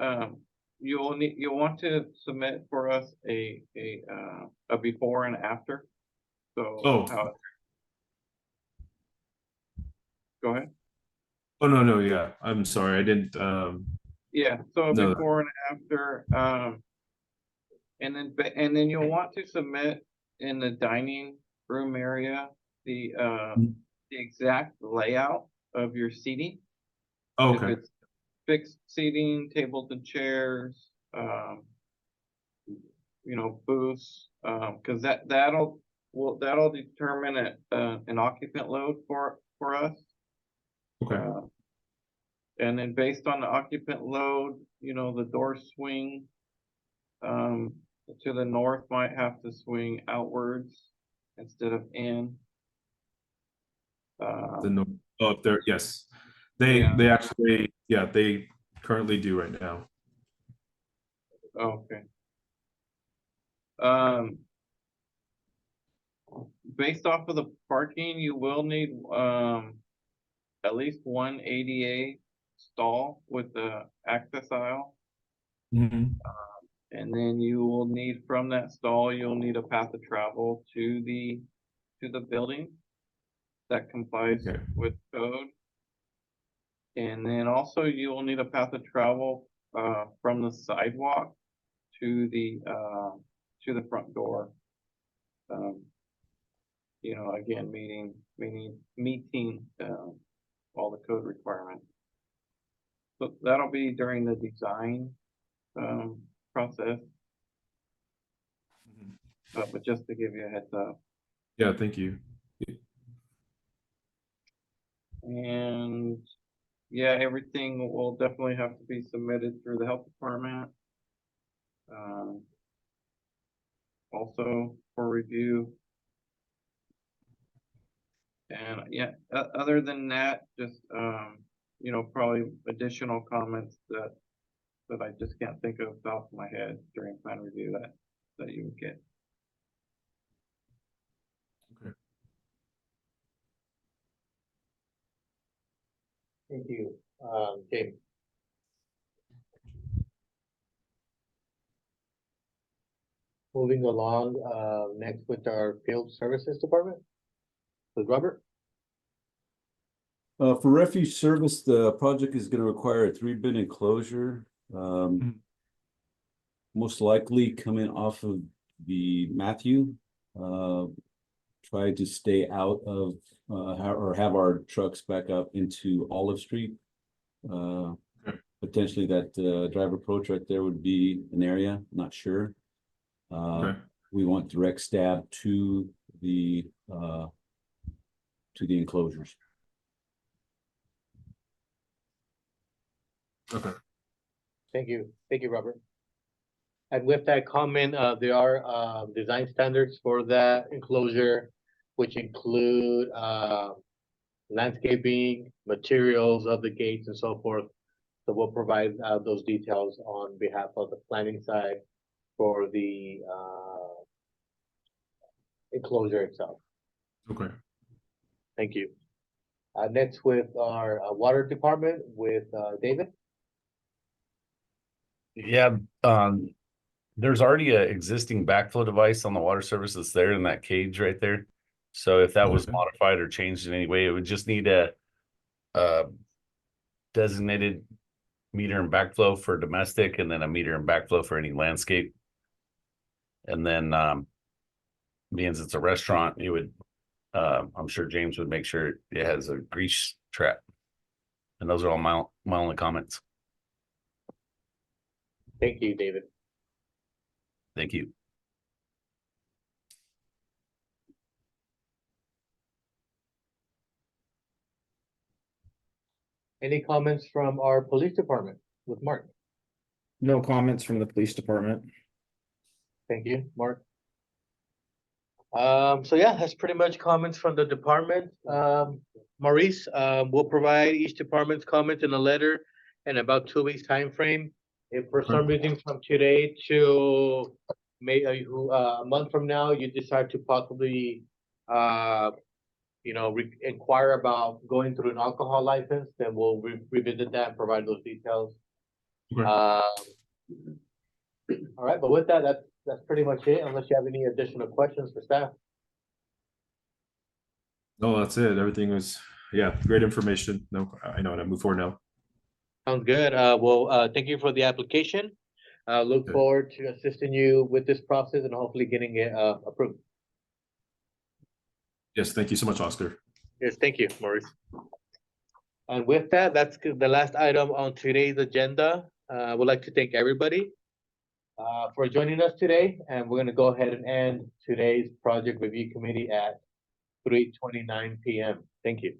you'll want to submit for us a before and after. So Oh. Go ahead. Oh, no, yeah. I'm sorry. I didn't Yeah, so know that. before and after, and then you'll want to submit in the dining room area the exact layout of your seating. Oh, If okay. it's fixed seating, tables and chairs, booths, because that'll determine an occupant load for us. Okay. And then based on the occupant load, the door swing to the north might have to swing outwards instead of in. Up there, yes. They actually, yeah, they currently do right now. Okay. Based off of the parking, you will need at least one ADA stall with the access aisle. And then you will need, from that stall, you'll need a path of travel to the building that complies with code. And then also you will need a path of travel from the sidewalk to the front door. Again, meeting all the code requirements. So that'll be during the design process. But just to give you a heads up. Yeah, thank you. And yeah, everything will definitely have to be submitted through the health department. Also for review. And yeah, other than that, just probably additional comments that I just can't think of off the top of my head during plan review that you would get. Okay. Thank you, Jamie. Moving along, next with our field services department, with Robert. For refuge service, the project is gonna require a 3-bin enclosure. Most likely coming off of the Matthew. Try to stay out of, or have our trucks back up into Olive Street. Potentially that drive approach right there would be an area, not sure. We want direct stab to the enclosures. Okay. Thank you, Robert. And with that comment, there are design standards for that enclosure, which include landscaping, materials of the gates and so forth. So we'll provide those details on behalf of the planning side for the enclosure itself. Okay. Thank you. Next with our water department with David. Yeah, there's already an existing backflow device on the water service that's there in that cage right there. So if that was modified or changed in any way, it would just need a designated meter and backflow for domestic, and then a meter and backflow for any landscape. And then being as it's a restaurant, you would I'm sure James would make sure it has a grease trap. And those are all my only comments. Thank you, David. Thank you. Any comments from our police department with Mark? No comments from the police department. Thank you, Mark. So yeah, that's pretty much comments from the department. Maurice, we'll provide each department's comments in a letter in about 2 weeks time frame. If for some reason from today to a month from now, you decide to possibly, inquire about going through an alcohol license, then we'll revisit that and provide those details. Okay. All right, but with that, that's pretty much it, unless you have any additional questions for staff. No, that's it. Everything was, yeah, great information. No, I know how to move forward now. Sounds good. Thank you for the application. Look Okay. forward to assisting you with this process and hopefully getting it approved. Yes, thank you so much, Oscar. Yes, thank you, Maurice. And with that, that's the last item on today's agenda. I would like to thank everybody for joining us today, and we're gonna go ahead and end today's project review committee at 3:29 p.m. Thank you.